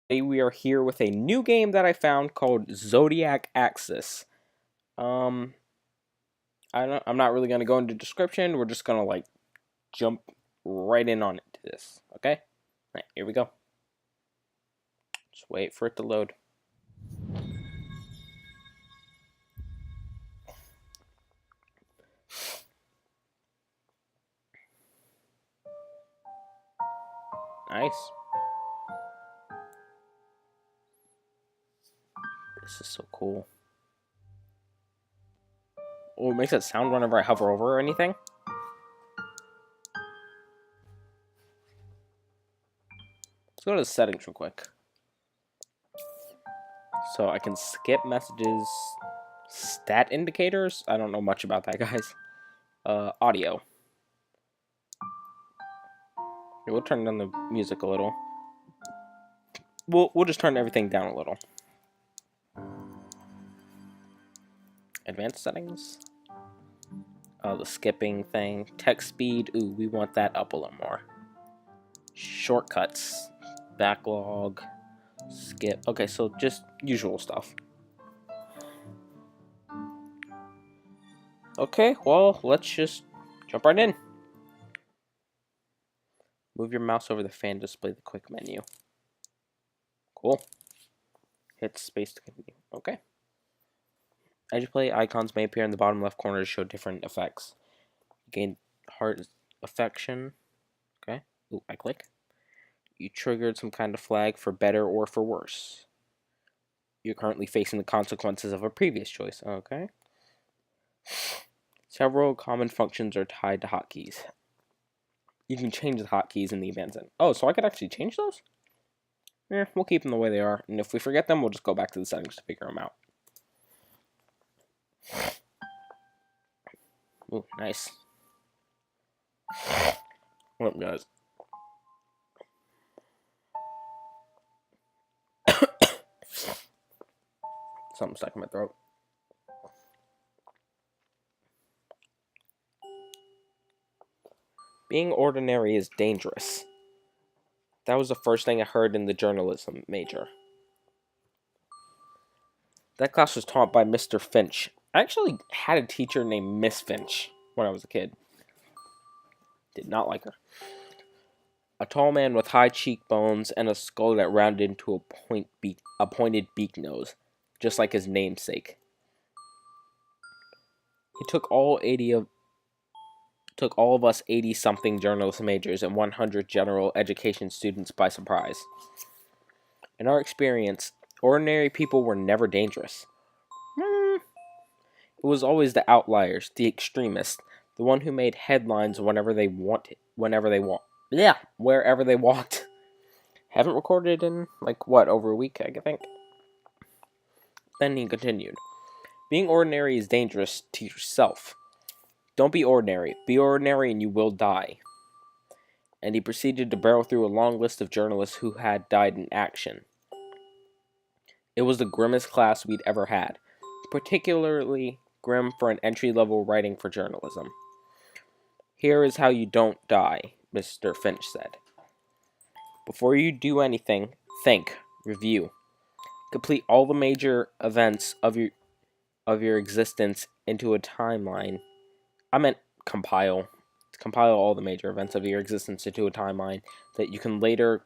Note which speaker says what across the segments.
Speaker 1: Today we are here with a new game that I found called ZodiacAxis. Um, I'm not really gonna go into description. We're just gonna jump right in on it to this. Okay, all right, here we go. Just wait for it to load. Nice. This is so cool. Oh, it makes that sound whenever I hover over or anything. Let's go to the settings real quick. So I can skip messages, stat indicators. I don't know much about that, guys. Audio. Here, we'll turn down the music a little. We'll just turn everything down a little. Advanced settings. The skipping thing. Text speed. Ooh, we want that up a little more. Shortcuts. Backlog. Skip. Okay, so just usual stuff. Okay, well, let's just jump right in. Move your mouse over the fan to display the quick menu. Cool. Hit space to continue. Okay. As you play, icons may appear in the bottom left corner to show different effects. Gain heart affection. Okay. Ooh, I click. You triggered some kind of flag for better or for worse. You're currently facing the consequences of a previous choice. Okay. Several common functions are tied to hotkeys. You can change the hotkeys in the event. Oh, so I could actually change those? Yeah, we'll keep them the way they are. And if we forget them, we'll just go back to the settings to figure them out. Ooh, nice. What up, guys? Something stuck in my throat. Being ordinary is dangerous. That was the first thing I heard in the journalism major. That class was taught by Mr. Finch. I actually had a teacher named Miss Finch when I was a kid. Did not like her. A tall man with high cheekbones and a skull that rounded into a pointed beak nose, just like his namesake. He took all of us 80-something journalism majors and 100 general education students by surprise. In our experience, ordinary people were never dangerous. It was always the outliers, the extremists, the one who made headlines wherever they walked. Haven't recorded in, over a week, I think. Then he continued. Being ordinary is dangerous to yourself. Don't be ordinary. Be ordinary and you will die. And he proceeded to barrel through a long list of journalists who had died in action. It was the grimmest class we'd ever had, particularly grim for an entry-level writing for journalism. Here is how you don't die, Mr. Finch said. Before you do anything, think, review. Complete all the major events of your existence into a timeline. I meant compile. Compile all the major events of your existence into a timeline that you can later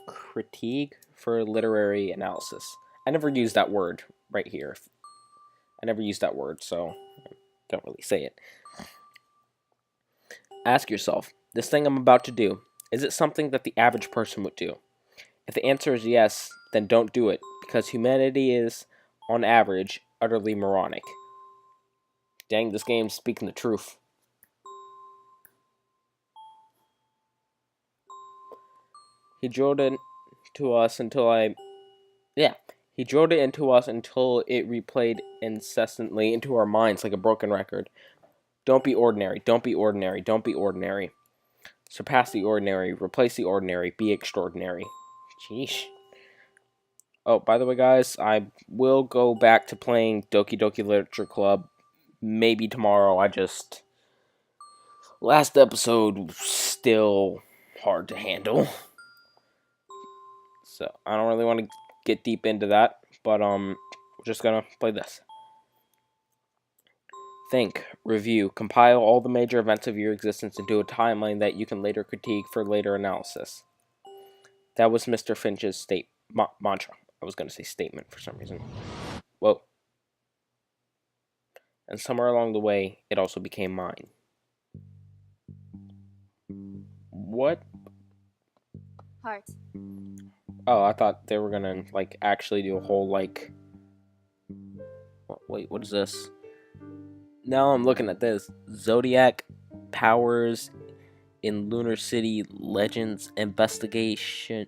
Speaker 1: critique for literary analysis. I never used that word right here. I never used that word, so I don't really say it. Ask yourself, this thing I'm about to do, is it something that the average person would do? If the answer is yes, then don't do it, because humanity is, on average, utterly moronic. Dang, this game's speaking the truth. He drilled it into us until it replayed incessantly into our minds like a broken record. Don't be ordinary, don't be ordinary, don't be ordinary. Surpass the ordinary, replace the ordinary, be extraordinary. Sheesh. Oh, by the way, guys, I will go back to playing Doki Doki Literature Club maybe tomorrow. Last episode was still hard to handle. So I don't really want to get deep into that, but we're just gonna play this. Think, review, compile all the major events of your existence into a timeline that you can later critique for later analysis. That was Mr. Finch's mantra. I was gonna say statement for some reason. Whoa. And somewhere along the way, it also became mine. What?
Speaker 2: Heart.
Speaker 1: Oh, I thought they were gonna, like, actually do a whole, like... Wait, what is this? Now I'm looking at this. Zodiac powers in Lunar City Legends investigation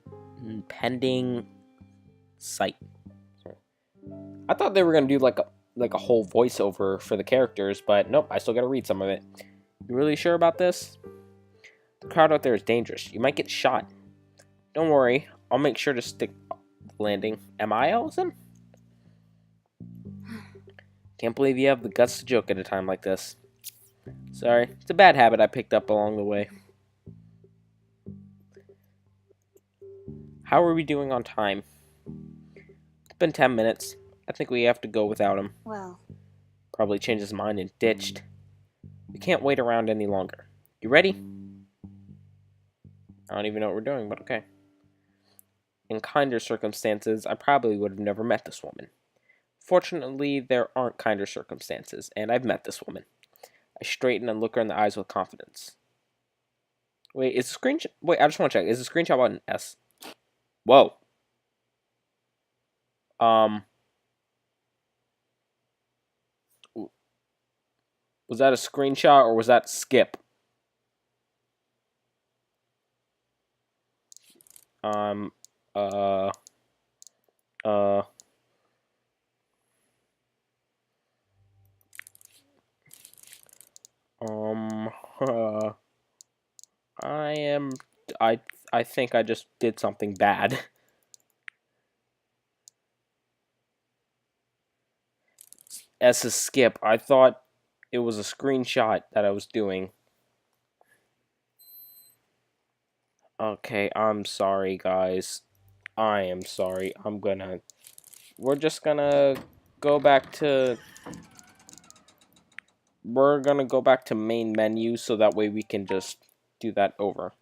Speaker 1: pending site. I thought they were gonna do like a whole voiceover for the characters, but nope, I still gotta read some of it. You really sure about this? The crowd out there is dangerous. You might get shot. Don't worry, I'll make sure to stick the landing. Am I, Allison? Can't believe you have the guts to joke at a time like this. Sorry, it's a bad habit I picked up along the way. How are we doing on time? It's been 10 minutes. I think we have to go without him.
Speaker 2: Well.
Speaker 1: Probably changed his mind and ditched. We can't wait around any longer. You ready? I don't even know what we're doing, but okay. In kinder circumstances, I probably would have never met this woman. Fortunately, there aren't kinder circumstances, and I've met this woman. I straighten and look her in the eyes with confidence. Wait, is the screenshot... Wait, I just want to check. Is the screenshot button S? Whoa. Was that a screenshot or was that skip? I think I just did something bad. S is skip. I thought it was a screenshot that I was doing. Okay, I'm sorry, guys. I am sorry. We're just gonna go back to... We're gonna go back to main menu so that way we can just do that over.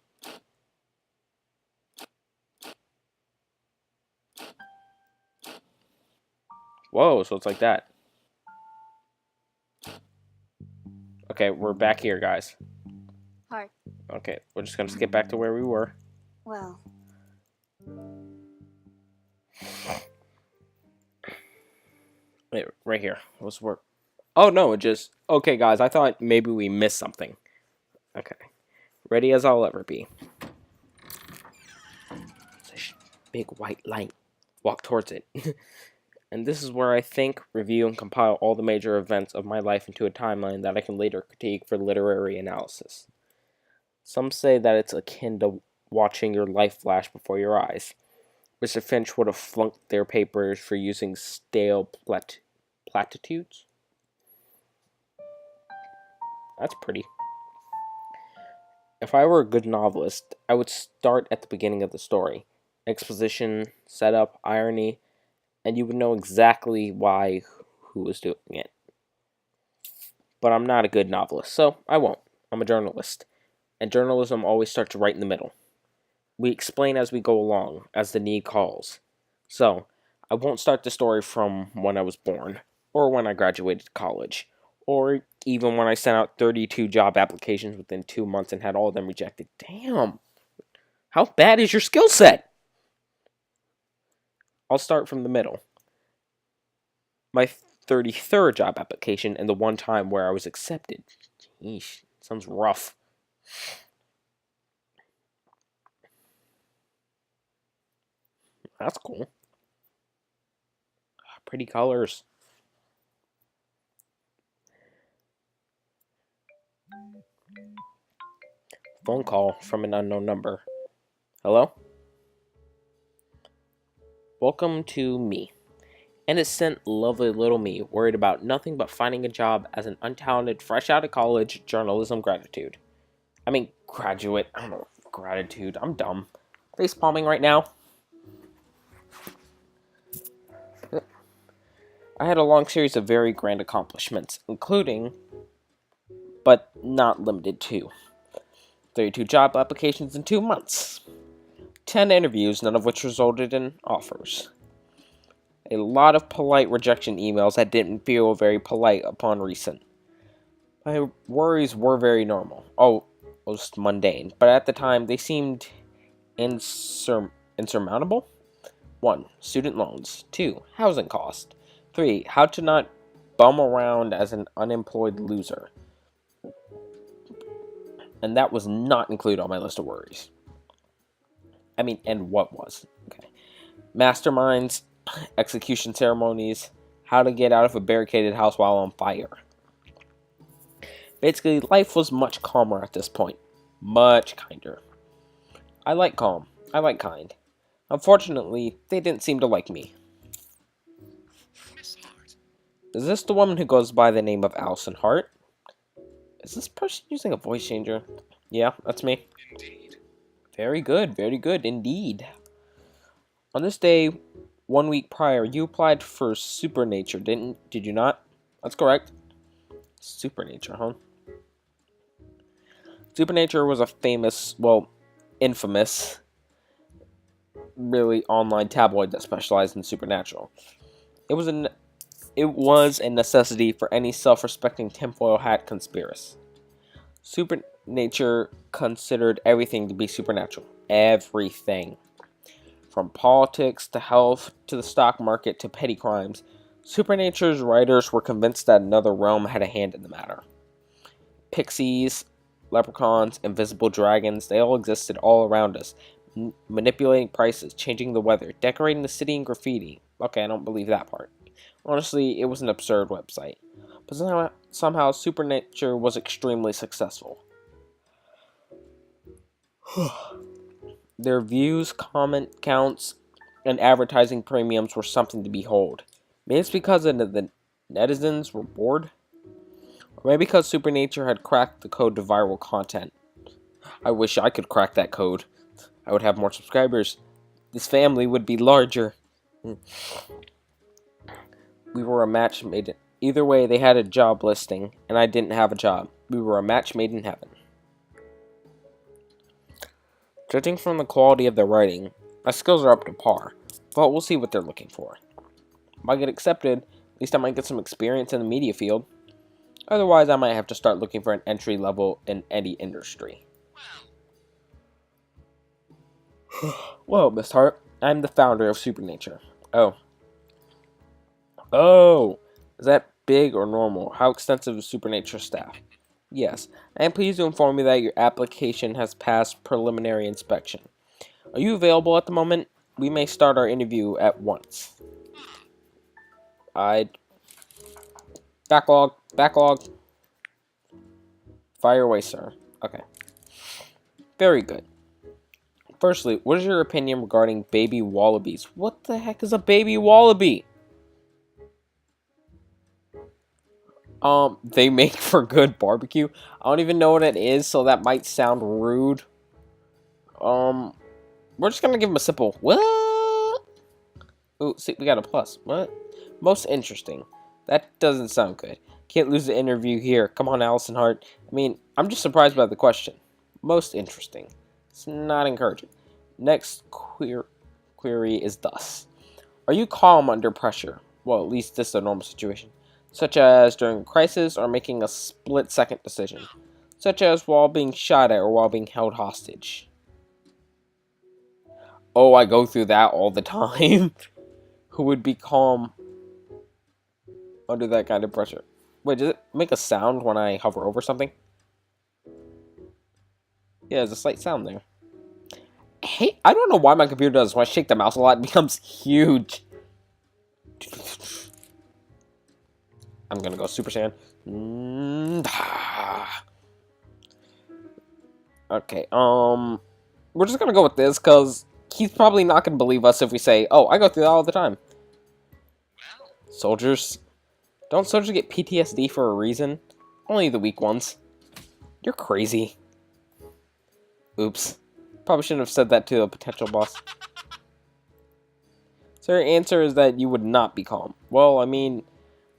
Speaker 1: Whoa, so it's like that. Okay, we're back here, guys.
Speaker 2: Heart.
Speaker 1: Okay, we're just gonna skip back to where we were.
Speaker 2: Well.
Speaker 1: Wait, right here. Let's work. Oh, no, it just... Okay, guys, I thought maybe we missed something. Okay. Ready as I'll ever be. It's a big white light. Walk towards it. And this is where I think, review, and compile all the major events of my life into a timeline that I can later critique for literary analysis. Some say that it's akin to watching your life flash before your eyes. Mr. Finch would have flunked their papers for using stale platitudes. That's pretty. If I were a good novelist, I would start at the beginning of the story. Exposition, setup, irony, and you would know exactly why, who was doing it. But I'm not a good novelist, so I won't. I'm a journalist. And journalism always starts right in the middle. We explain as we go along, as the need calls. So, I won't start the story from when I was born, or when I graduated college, or even when I sent out 32 job applications within 2 months and had all of them rejected. Damn! How bad is your skill set? I'll start from the middle. My 33rd job application and the one time where I was accepted. Yeesh, sounds rough. That's cool. Pretty colors. Phone call from an unknown number. Hello? Welcome to me. Innocent, lovely little me, worried about nothing but finding a job as an untalented, fresh out of college journalism graduate. I don't know, gratitude. I'm dumb. Face palming right now. I had a long series of very grand accomplishments, including, but not limited to, 32 job applications in 2 months, 10 interviews, none of which resulted in offers, a lot of polite rejection emails that didn't feel very polite upon recent. My worries were very normal, almost mundane, but at the time they seemed insurmountable. 1. Student loans. 2. Housing cost. 3. How to not bum around as an unemployed loser. And that was not included on my list of worries. And what was? Okay. Masterminds, execution ceremonies, how to get out of a barricaded house while on fire. Basically, life was much calmer at this point. Much kinder. I like calm. I like kind. Unfortunately, they didn't seem to like me. Is this the woman who goes by the name of Allison Hart? Is this person using a voice changer? Yeah, that's me. Indeed. Very good indeed. On this day, 1 week prior, you applied for Supernature, did you not? That's correct. Supernature, huh? Supernature was a infamous, really online tabloid that specialized in supernatural. It was a necessity for any self-respecting tinfoil hat conspiracist. Supernature considered everything to be supernatural. Everything. From politics to health to the stock market to petty crimes, Supernature's writers were convinced that another realm had a hand in the matter. Pixies, leprechauns, invisible dragons, they all existed all around us, manipulating prices, changing the weather, decorating the city in graffiti. Okay, I don't believe that part. Honestly, it was an absurd website. But somehow Supernature was extremely successful. Their views, comment counts, and advertising premiums were something to behold. Maybe it's because the netizens were bored? Or maybe because Supernature had cracked the code to viral content. I wish I could crack that code. I would have more subscribers. This family would be larger. We were a match made. Either way, they had a job listing, and I didn't have a job. We were a match made in heaven. Judging from the quality of their writing, my skills are up to par, but we'll see what they're looking for. If I get accepted, at least I might get some experience in the media field. Otherwise, I might have to start looking for an entry level in any industry. Well, Miss Hart, I'm the founder of Supernature. Oh, is that big or normal? How extensive is Supernature staff? Yes, I am pleased to inform you that your application has passed preliminary inspection. Are you available at the moment? We may start our interview at once. Backlog. Fire away, sir. Okay. Very good. Firstly, what is your opinion regarding baby wallabies? What the heck is a baby wallaby? They make for good barbecue. I don't even know what it is, so that might sound rude. We're just gonna give them a simple, what? Ooh, see, we got a plus. What? Most interesting. That doesn't sound good. Can't lose the interview here. Come on, Allison Hart. I'm just surprised by the question. Most interesting. It's not encouraging. Next query is thus. Are you calm under pressure? Well, at least this is a normal situation. Such as during a crisis or making a split-second decision. Such as while being shot at or while being held hostage. Oh, I go through that all the time. Who would be calm under that kind of pressure? Wait, does it make a sound when I hover over something? Yeah, there's a slight sound there. Hey, I don't know why my computer does. When I shake the mouse a lot, it becomes huge. I'm gonna go Super Saiyan. Okay, we're just gonna go with this, because he's probably not gonna believe us if we say, oh, I go through that all the time. Soldiers. Don't soldiers get PTSD for a reason? Only the weak ones. You're crazy. Oops. Probably shouldn't have said that to a potential boss. So your answer is that you would not be calm. Well,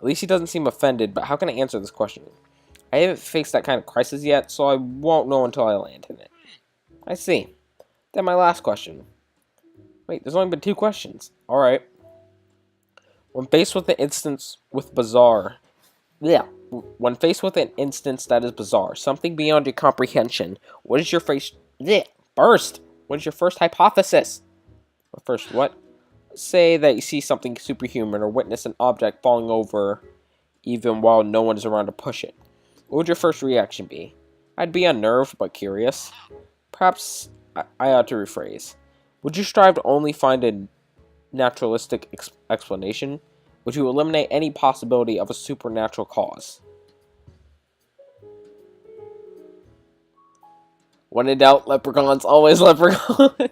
Speaker 1: At least he doesn't seem offended, but how can I answer this question? I haven't faced that kind of crisis yet, so I won't know until I land in it. I see. Then my last question. Wait, there's only been 2 questions. Alright. When faced with an instance with bizarre... Yeah. When faced with an instance that is bizarre, something beyond your comprehension, what is your first... Yeah. First! What is your first hypothesis? Or first what? Say that you see something superhuman or witness an object falling over even while no one is around to push it. What would your first reaction be? I'd be unnerved but curious. Perhaps I ought to rephrase. Would you strive to only find a naturalistic explanation? Would you eliminate any possibility of a supernatural cause? When in doubt, leprechauns, always leprechauns.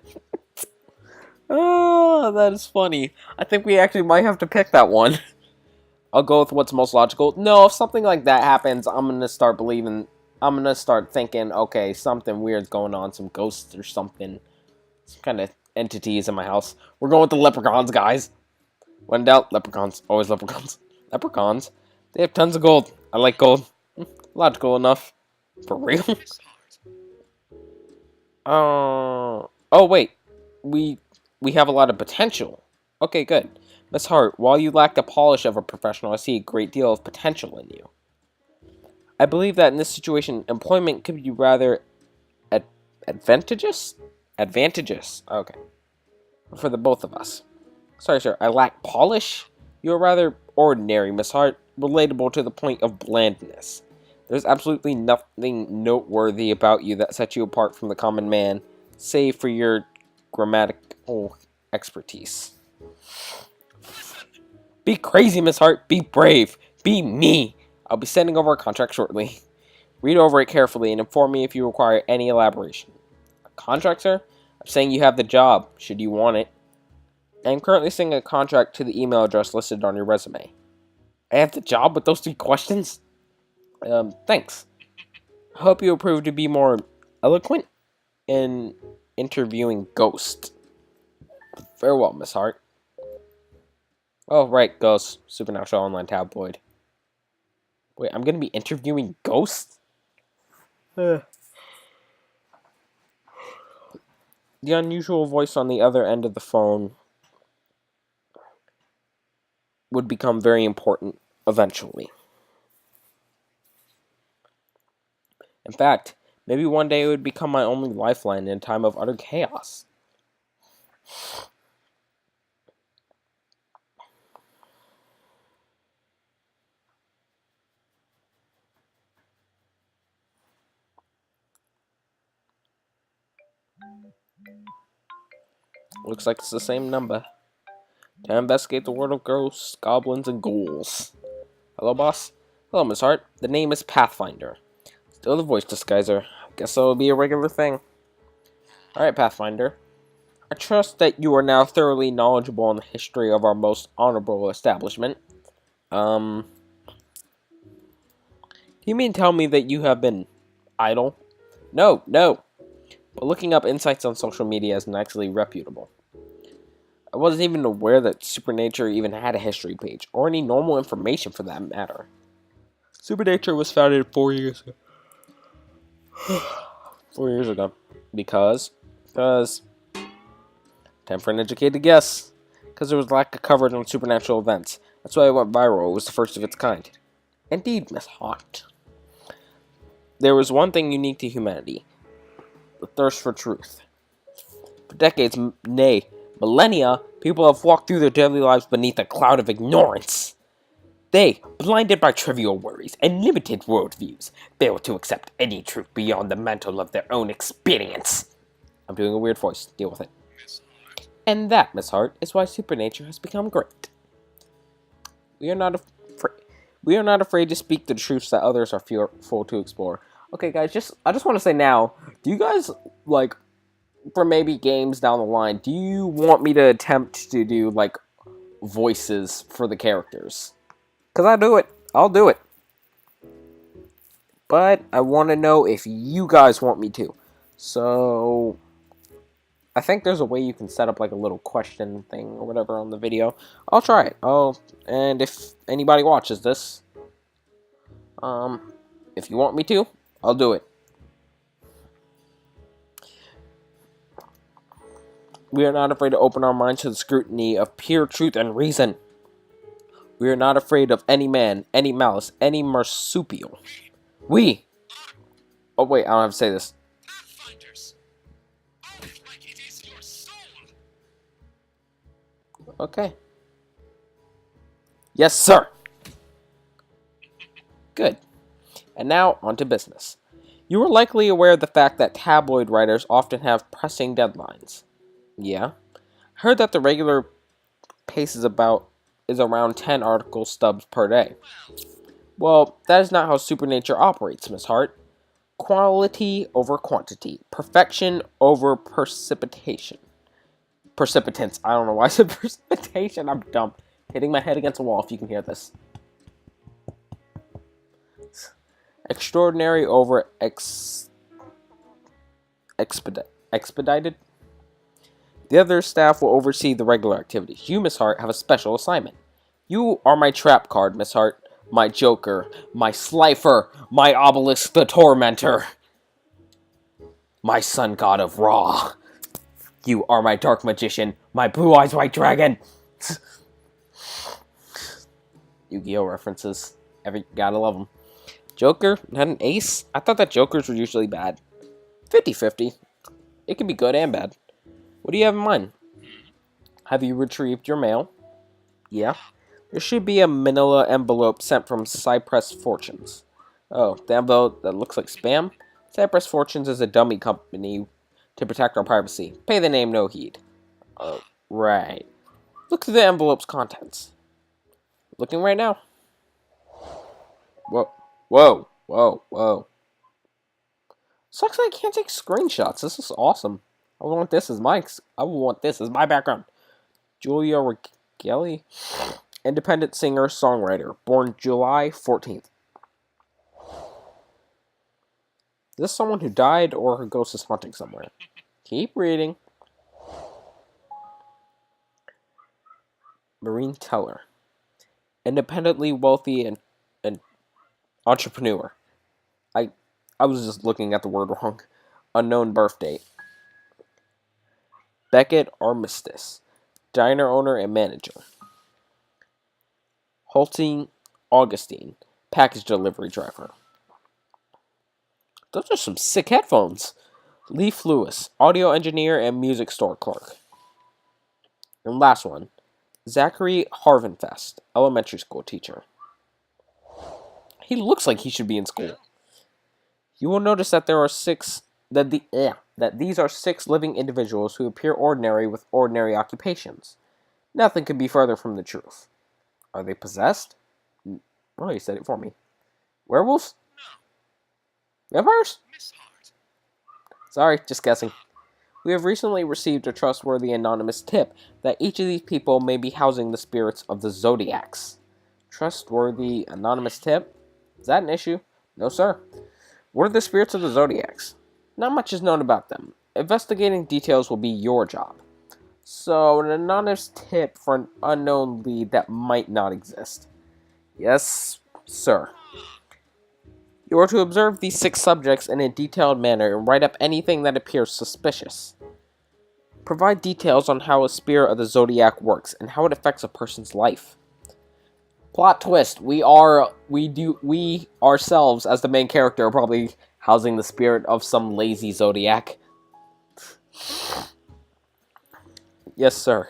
Speaker 1: Oh, that is funny. I think we actually might have to pick that one. I'll go with what's most logical. No, if something like that happens, I'm going to start believing... I'm going to start thinking, okay, something weird's going on. Some ghosts or something. Some kind of entities in my house. We're going with the leprechauns, guys. When in doubt, leprechauns. Always leprechauns. Leprechauns? They have tons of gold. I like gold. Logical enough. For real? Oh, wait. We have a lot of potential. Okay, good. Miss Hart, while you lack the polish of a professional, I see a great deal of potential in you. I believe that in this situation, employment could be rather advantageous? Advantageous. Okay. For the both of us. Sorry, sir. I lack polish? You are rather ordinary, Miss Hart. Relatable to the point of blandness. There's absolutely nothing noteworthy about you that sets you apart from the common man, save for your grammatical expertise. Be crazy, Miss Hart. Be brave. Be me. I'll be sending over a contract shortly. Read over it carefully and inform me if you require any elaboration. A contract, sir? I'm saying you have the job, should you want it. I am currently sending a contract to the email address listed on your resume. I have the job with those 3 questions? Thanks. I hope you will prove to be more eloquent in interviewing ghosts. Farewell, Miss Hart. Oh, right, Ghosts. Supernatural Online Tabloid. Wait, I'm gonna be interviewing ghosts? The unusual voice on the other end of the phone would become very important eventually. In fact, maybe one day it would become my only lifeline in a time of utter chaos. Looks like it's the same number. To investigate the world of ghosts, goblins, and ghouls. Hello, boss? Hello, Miss Hart. The name is Pathfinder. Still the voice disguiser. Guess that'll be a regular thing. Alright, Pathfinder. I trust that you are now thoroughly knowledgeable in the history of our most honorable establishment. Do you mean tell me that you have been idle? No. But looking up insights on social media isn't actually reputable. I wasn't even aware that Supernature even had a history page, or any normal information for that matter. Supernature was founded 4 years ago. 4 years ago. Because, time for an educated guess. Because there was lack of coverage on supernatural events. That's why it went viral. It was the first of its kind. Indeed, Miss Hart. There was one thing unique to humanity. The thirst for truth. For decades, nay, millennia, people have walked through their daily lives beneath a cloud of ignorance. They, blinded by trivial worries and limited worldviews, fail to accept any truth beyond the mantle of their own experience. I'm doing a weird voice. Deal with it. And that, Miss Hart, is why Supernature has become great. We are not afraid to speak the truths that others are fearful to explore. Okay, guys, I just want to say now, do you guys, like, for maybe games down the line, do you want me to attempt to do, like, voices for the characters? Because I'll do it. But I want to know if you guys want me to. So, I think there's a way you can set up like a little question thing or whatever on the video. I'll try it. And if anybody watches this, if you want me to, I'll do it. We are not afraid to open our minds to the scrutiny of pure truth and reason. We are not afraid of any man, any malice, any marsupial. We. Oh wait, I don't have to say this. Okay. Yes, sir. Good. And now, on to business. You are likely aware of the fact that tabloid writers often have pressing deadlines. Yeah. Heard that the regular pace is around 10 article stubs per day. Well, that is not how Supernature operates, Miss Hart. Quality over quantity. Perfection over precipitation. Precipitance. I don't know why I said precipitation. I'm dumb. Hitting my head against a wall if you can hear this. Extraordinary over expedited. The other staff will oversee the regular activities. You, Miss Hart, have a special assignment. You are my trap card, Miss Hart. My Joker. My Slifer. My Obelisk the Tormentor. My Sun God of Ra. You are my Dark Magician. My Blue Eyes White Dragon. Yu-Gi-Oh! References. Gotta love them. Joker, not an ace? I thought that Jokers were usually bad. 50-50. It can be good and bad. What do you have in mind? Have you retrieved your mail? Yeah. There should be a manila envelope sent from Cypress Fortunes. Oh, the envelope that looks like spam? Cypress Fortunes is a dummy company to protect our privacy. Pay the name no heed. Oh, right. Look through the envelope's contents. Looking right now. Whoa. Sucks that I can't take screenshots. This is awesome. I want this as my background. Julia Regelli, independent singer, songwriter, born July 14th. Is this someone who died or her ghost is haunting somewhere? Keep reading. Marine Teller, independently wealthy and entrepreneur. I was just looking at the word wrong. Unknown birth date. Beckett Armistice, diner owner and manager. Holting Augustine, package delivery driver. Those are some sick headphones. Leaf Lewis, audio engineer and music store clerk. And last one, Zachary Harvenfest, elementary school teacher. He looks like he should be in school. You will notice that these are 6 living individuals who appear ordinary with ordinary occupations. Nothing could be further from the truth. Are they possessed? Oh, you said it for me. Werewolves? Vampires? Sorry, just guessing. We have recently received a trustworthy anonymous tip that each of these people may be housing the spirits of the Zodiacs. Trustworthy anonymous tip? Is that an issue? No, sir. What are the spirits of the Zodiacs? Not much is known about them. Investigating details will be your job. So, an anonymous tip for an unknown lead that might not exist. Yes, sir. You are to observe these 6 subjects in a detailed manner and write up anything that appears suspicious. Provide details on how a spirit of the Zodiac works and how it affects a person's life. Plot twist, we ourselves, as the main character, are probably housing the spirit of some lazy Zodiac. Yes, sir.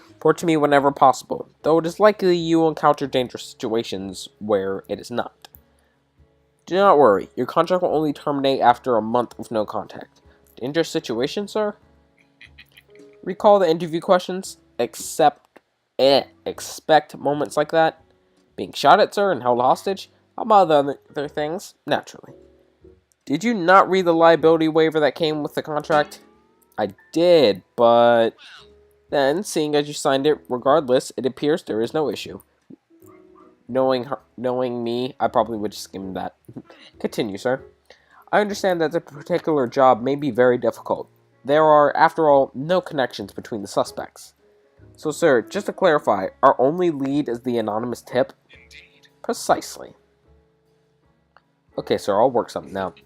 Speaker 1: Report to me whenever possible, though it is likely you will encounter dangerous situations where it is not. Do not worry, your contract will only terminate after a month of no contact. Dangerous situation, sir? Recall the interview questions, expect moments like that. Being shot at, sir, and held hostage. How about other things? Naturally. Did you not read the liability waiver that came with the contract? I did, but then, seeing as you signed it, regardless, it appears there is no issue. Knowing me, I probably would skim that. Continue, sir. I understand that the particular job may be very difficult. There are, after all, no connections between the suspects. So, sir, just to clarify, our only lead is the anonymous tip?
Speaker 3: Indeed.
Speaker 1: Precisely. Okay, sir, I'll work something out.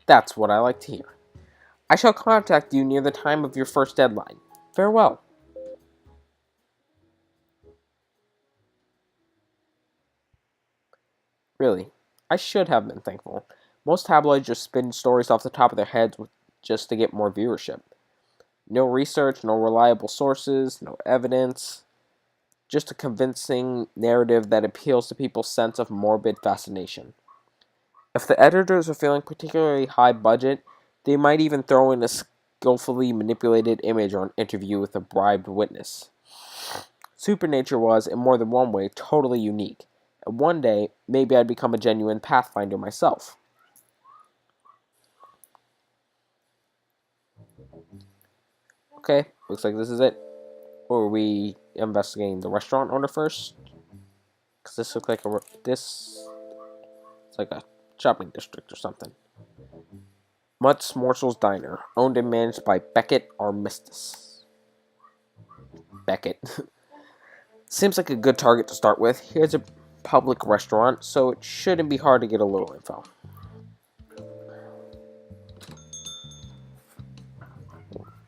Speaker 1: That's what I like to hear. I shall contact you near the time of your first deadline. Farewell. Really, I should have been thankful. Most tabloids just spin stories off the top of their heads just to get more viewership. No research, no reliable sources, no evidence. Just a convincing narrative that appeals to people's sense of morbid fascination. If the editors are feeling particularly high budget, they might even throw in a skillfully manipulated image or an interview with a bribed witness. Supernature was, in more than one way, totally unique, and one day, maybe I'd become a genuine pathfinder myself. Okay, looks like this is it. Or are we investigating the restaurant owner first? Because this looks like it's like a shopping district or something. Mutt's Morsels Diner, owned and managed by Beckett Armistice. Beckett. Seems like a good target to start with. Here's a public restaurant, so it shouldn't be hard to get a little info.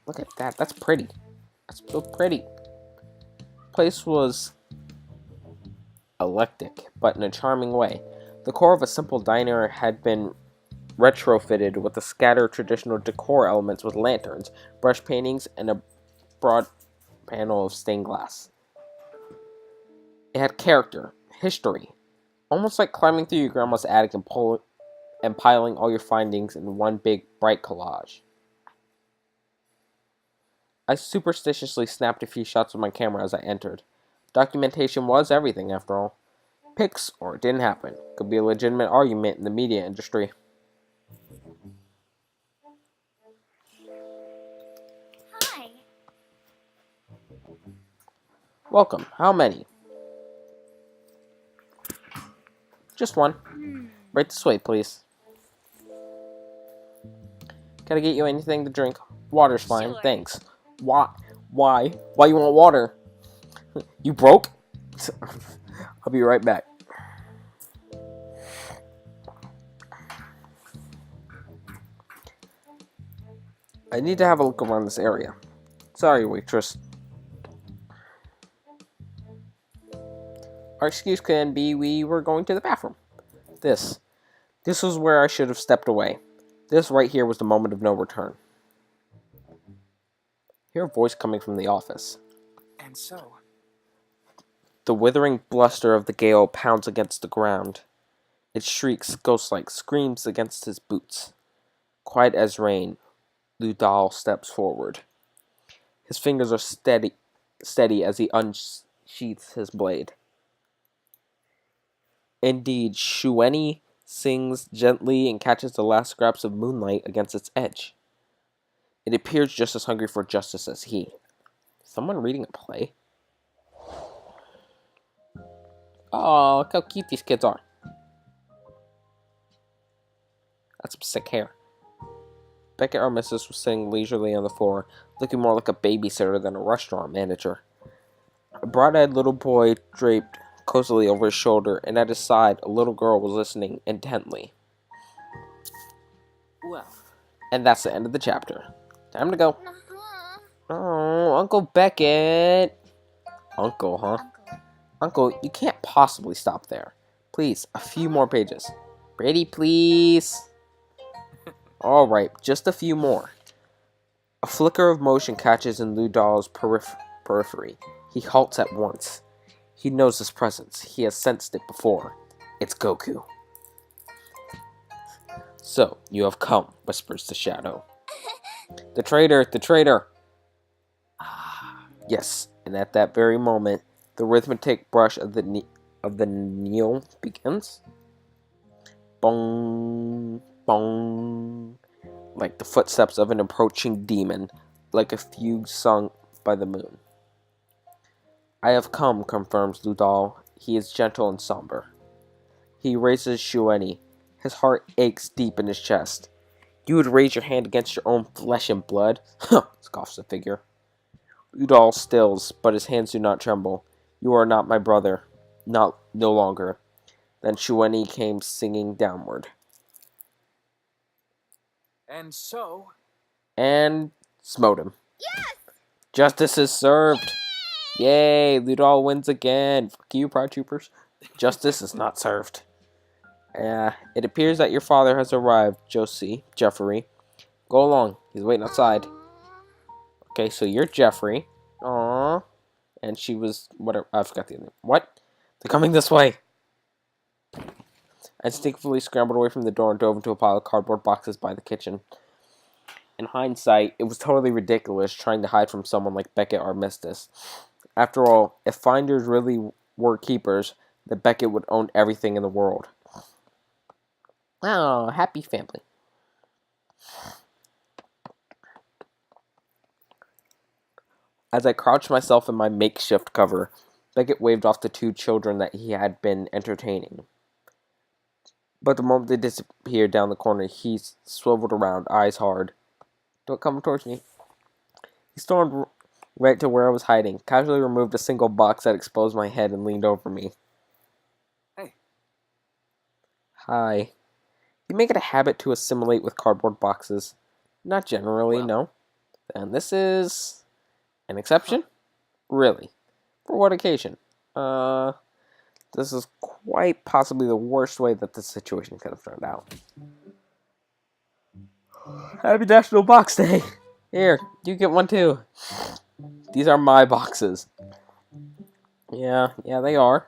Speaker 1: Look at that. That's pretty. That's so pretty. Place was eclectic, but in a charming way. The core of a simple diner had been retrofitted with a scatter of traditional decor elements with lanterns, brush paintings, and a broad panel of stained glass. It had character, history, almost like climbing through your grandma's attic and piling all your findings in one big, bright collage. I superstitiously snapped a few shots with my camera as I entered. Documentation was everything, after all. Pics, or it didn't happen, could be a legitimate argument in the media industry.
Speaker 2: Hi.
Speaker 1: Welcome. How many? Just one. Right this way, please. Can I get you anything to drink? Water's fine,
Speaker 2: Sure.
Speaker 1: thanks. Why? Why you want water? You broke? I'll be right back. I need to have a look around this area. Sorry, waitress. Our excuse can be we were going to the bathroom. This was where I should have stepped away. This right here was the moment of no return. Hear a voice coming from the office.
Speaker 3: And so,
Speaker 1: The withering bluster of the gale pounds against the ground. It shrieks, ghost-like, screams against his boots. Quiet as rain, Ludal steps forward. His fingers are steady as he unsheaths his blade. Indeed, Shueni sings gently and catches the last scraps of moonlight against its edge. It appears just as hungry for justice as he. Someone reading a play? Oh, look how cute these kids are. That's some sick hair. Beckett Armistice was sitting leisurely on the floor, looking more like a babysitter than a restaurant manager. A broad-eyed little boy draped cozily over his shoulder, and at his side, a little girl was listening intently.
Speaker 3: well,
Speaker 1: And that's the end of the chapter. Time to go.
Speaker 2: Uh-huh.
Speaker 1: Oh, Uncle Beckett. Uncle, huh?
Speaker 2: Uncle.
Speaker 1: Uncle, you can't possibly stop there. Please, a few more pages. Brady, please. Alright, just a few more. A flicker of motion catches in Ludal's periphery. He halts at once. He knows his presence. He has sensed it before. It's Goku. So, you have come, whispers the shadow. The traitor! The traitor! Yes, and at that very moment, the rhythmic brush of the kneel begins. Bong, bong, like the footsteps of an approaching demon, like a fugue sung by the moon. I have come, confirms Ludal. He is gentle and somber. He raises Shueni. His heart aches deep in his chest. You would raise your hand against your own flesh and blood? Huh, scoffs the figure. Udall stills, but his hands do not tremble. You are not my brother. No longer. Then Shueni came singing downward.
Speaker 3: And so...
Speaker 1: And smote him.
Speaker 2: Yes!
Speaker 1: Justice is served. Yay, Udall wins again. Fuck you, Pride Troopers. Justice is not served. It appears that your father has arrived, Jeffrey. Go along. He's waiting outside. Okay, so you're Jeffrey. Aww. And she was... whatever. I forgot the other name. What? They're coming this way. I instinctively scrambled away from the door and dove into a pile of cardboard boxes by the kitchen. In hindsight, it was totally ridiculous trying to hide from someone like Beckett or Mistis. After all, if finders really were keepers, then Beckett would own everything in the world. Oh, happy family. As I crouched myself in my makeshift cover, Beckett waved off the two children that he had been entertaining. But the moment they disappeared down the corner, he swiveled around, eyes hard. Don't come towards me. He stormed right to where I was hiding, casually removed a single box that exposed my head, and leaned over me.
Speaker 3: Hey.
Speaker 1: Hi. You make it a habit to assimilate with cardboard boxes. Not generally,
Speaker 3: Well.
Speaker 1: no. And this is... an exception? Really? For what occasion? This is quite possibly the worst way that this situation could have turned out. Happy National Box Day! Here, you get one too. These are my boxes. Yeah, they are.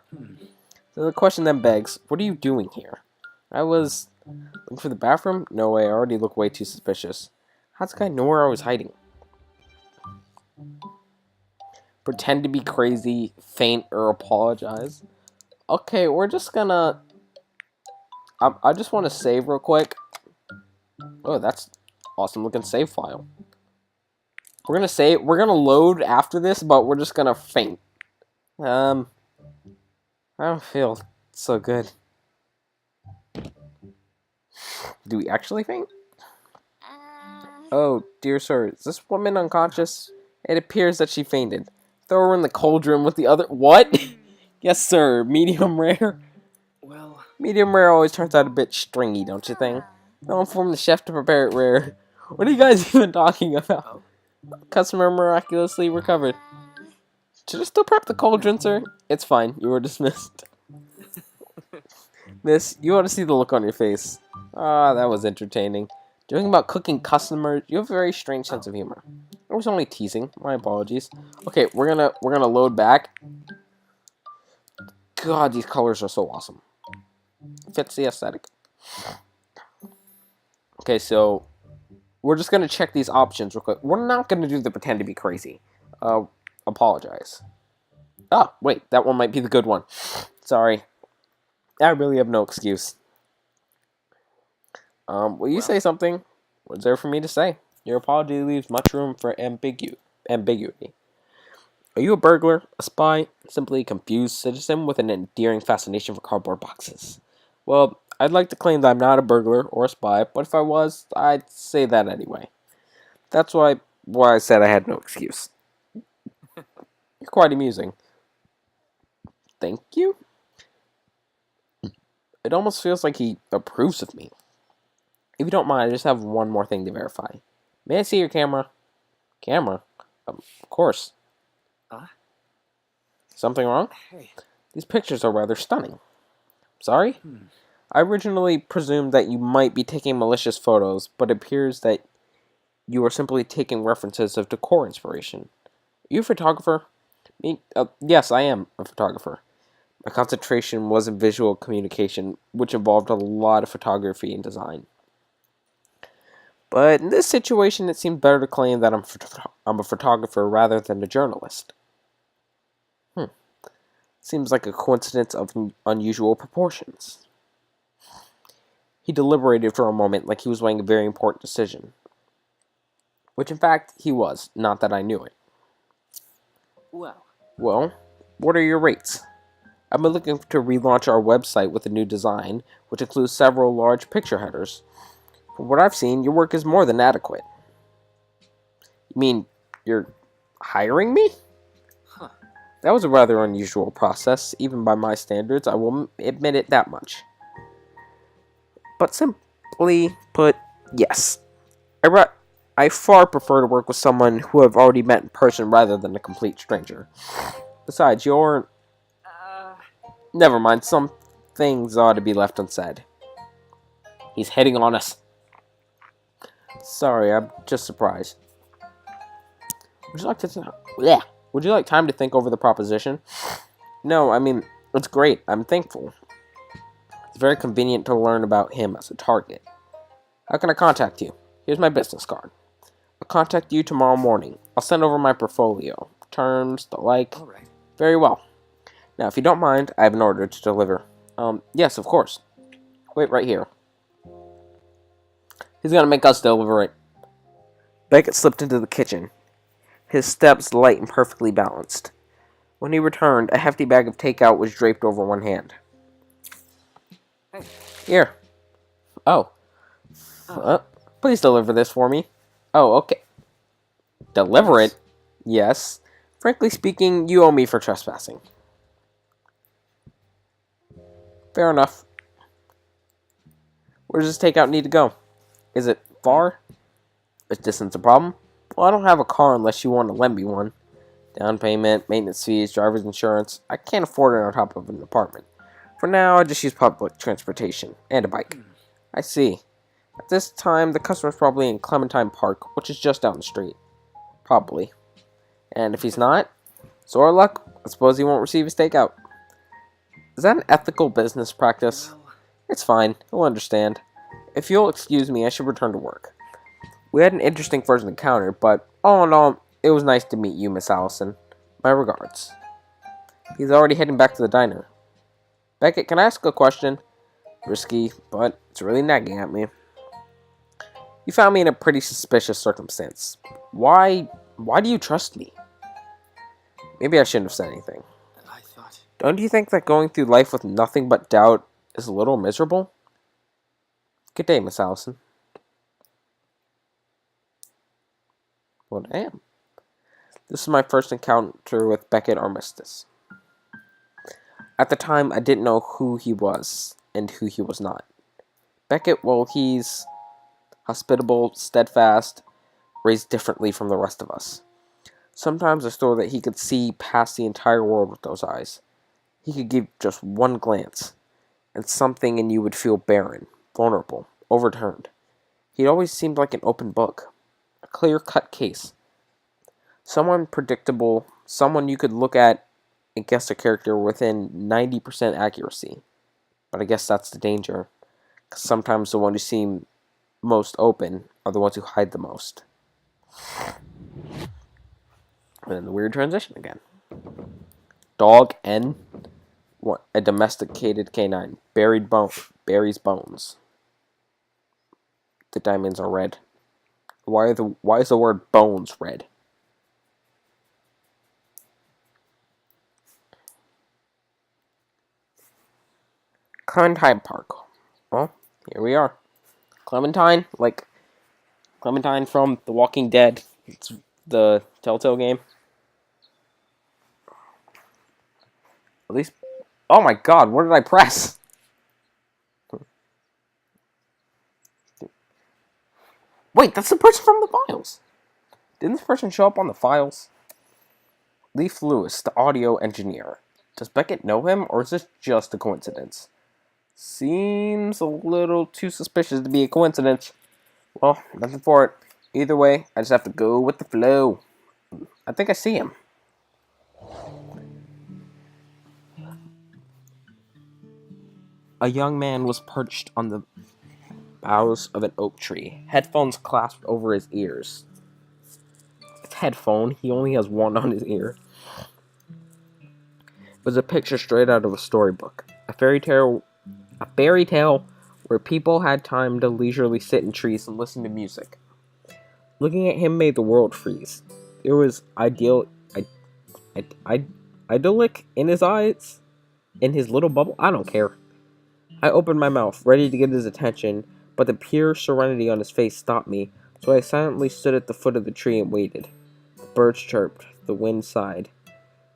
Speaker 1: So the question then begs, what are you doing here? I was looking for the bathroom? No way, I already look way too suspicious. How's the guy know where I was hiding? Pretend to be crazy, faint, or apologize. Okay, we're just gonna... I just want to save real quick. Oh, that's awesome looking save file. We're gonna save. We're gonna load after this, but we're just gonna faint. I don't feel so good. Do we actually faint? Oh, dear sir, is this woman unconscious? It appears that she fainted. Throw her in the cauldron with the other... What? Yes, sir. Medium rare?
Speaker 3: Well...
Speaker 1: Medium rare always turns out a bit stringy, don't you think? Don't inform the chef to prepare it rare. What are you guys even talking about? Customer miraculously recovered. Should I still prep the cauldron, sir? It's fine. You were dismissed. Miss, you ought to see the look on your face. Ah, that was entertaining. Joking about cooking customers, you have a very strange sense of humor. I was only teasing. My apologies. Okay, we're gonna load back. God, these colors are so awesome. Fits the aesthetic. Okay, so we're just gonna check these options real quick. We're not gonna do the pretend to be crazy. Apologize. Ah, wait, that one might be the good one. Sorry. I really have no excuse. Will you say something? What's there for me to say? Your apology leaves much room for ambiguity. Are you a burglar, a spy, simply a confused citizen with an endearing fascination for cardboard boxes? Well, I'd like to claim that I'm not a burglar or a spy, but if I was, I'd say that anyway. That's why I said I had no excuse. You're quite amusing. Thank you? It almost feels like he approves of me. If you don't mind, I just have one more thing to verify. May I see your camera? Camera? Of course. Something wrong?
Speaker 3: Hey.
Speaker 1: These pictures are rather stunning. Sorry? I originally presumed that you might be taking malicious photos, but it appears that you are simply taking references of decor inspiration. Are you a photographer? Yes, I am a photographer. My concentration was in visual communication, which involved a lot of photography and design. But in this situation, it seemed better to claim that I'm a photographer rather than a journalist. Seems like a coincidence of unusual proportions. He deliberated for a moment like he was weighing a very important decision. Which in fact, he was, not that I knew it. Well, what are your rates? I've been looking to relaunch our website with a new design, which includes several large picture headers. From what I've seen, your work is more than adequate. You mean you're hiring me?
Speaker 3: Huh.
Speaker 1: That was a rather unusual process, even by my standards, I will admit it that much. But simply put, yes. I far prefer to work with someone who I've already met in person rather than a complete stranger. Besides, you're... Never mind, some things ought to be left unsaid. He's hitting on us. Sorry, I'm just surprised. Would you like to... Yeah. Would you like time to think over the proposition? No, I mean, it's great. I'm thankful. It's very convenient to learn about him as a target. How can I contact you? Here's my business card. I'll contact you tomorrow morning. I'll send over my portfolio. Terms, the like.
Speaker 3: All right.
Speaker 1: Very well. Now, if you don't mind, I have an order to deliver. Yes, of course. Wait right here. He's gonna make us deliver it. Beckett slipped into the kitchen, his steps light and perfectly balanced. When he returned, a hefty bag of takeout was draped over one hand.
Speaker 3: Hey.
Speaker 1: Here. Oh. Please deliver this for me. Oh, okay. Deliver it? Yes. Frankly speaking, you owe me for trespassing. Fair enough. Where does this takeout need to go? Is it far? Is distance a problem? Well, I don't have a car unless you want to lend me one. Down payment, maintenance fees, driver's insurance. I can't afford it on top of an apartment. For now, I just use public transportation and a bike. I see. At this time, the customer's probably in Clementine Park, which is just down the street. Probably. And if he's not, sore luck. I suppose he won't receive his takeout. Is that an ethical business practice?
Speaker 3: Well,
Speaker 1: It's fine. He'll understand. If you'll excuse me, I should return to work. We had an interesting first encounter, but all in all, it was nice to meet you, Miss Allison. My regards. He's already heading back to the diner. Beckett, can I ask a question? Risky, but it's really nagging at me. You found me in a pretty suspicious circumstance. Why do you trust me? Maybe I shouldn't have said anything.
Speaker 3: I thought...
Speaker 1: Don't you think that going through life with nothing but doubt is a little miserable? Good day, Miss Allison. Well, I am. This is my first encounter with Beckett Armistice. At the time, I didn't know who he was and who he was not. Beckett, well, he's hospitable, steadfast, raised differently from the rest of us. Sometimes I thought that he could see past the entire world with those eyes. He could give just one glance, and something in you would feel barren, vulnerable, overturned. He'd always seemed like an open book, a clear-cut case. Someone predictable, someone you could look at and guess a character within 90% accuracy. But I guess that's the danger, because sometimes the ones who seem most open are the ones who hide the most. And then the weird transition again. Dog N. What? A domesticated canine. Buries bones. The diamonds are red. Why is the word bones red? Clementine Park. Well, here we are. Clementine, like Clementine from The Walking Dead. It's the Telltale game. At least... Oh my god, what did I press? Wait, that's the person from the files. Didn't this person show up on the files? Leif Lewis, the audio engineer. Does Beckett know him, or is this just a coincidence? Seems a little too suspicious to be a coincidence. Well, nothing for it. Either way, I just have to go with the flow. I think I see him. A young man was perched on the boughs of an oak tree, headphones clasped over his ears. It's headphone, he only has one on his ear. It was a picture straight out of a storybook. A fairy tale where people had time to leisurely sit in trees and listen to music. Looking at him made the world freeze. There was idyllic in his eyes, in his little bubble. I don't care. I opened my mouth, ready to get his attention, but the pure serenity on his face stopped me, so I silently stood at the foot of the tree and waited. The birds chirped, the wind sighed,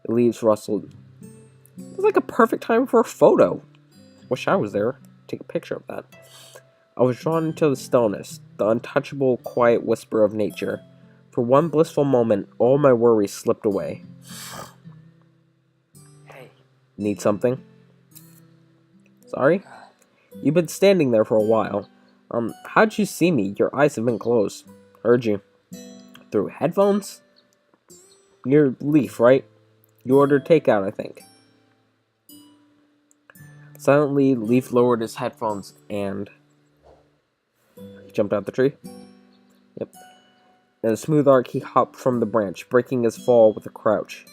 Speaker 1: the leaves rustled. It was like a perfect time for a photo. Wish I was there. Take a picture of that. I was drawn into the stillness, the untouchable, quiet whisper of nature. For one blissful moment, all my worries slipped away.
Speaker 3: Hey.
Speaker 1: Need something? Sorry? You've been standing there for a while. How'd you see me? Your eyes have been closed. Heard you. Through headphones? You're Leaf, right? You ordered takeout, I think. Silently, Leaf lowered his headphones and he jumped out the tree. Yep. In a smooth arc, he hopped from the branch, breaking his fall with a crouch.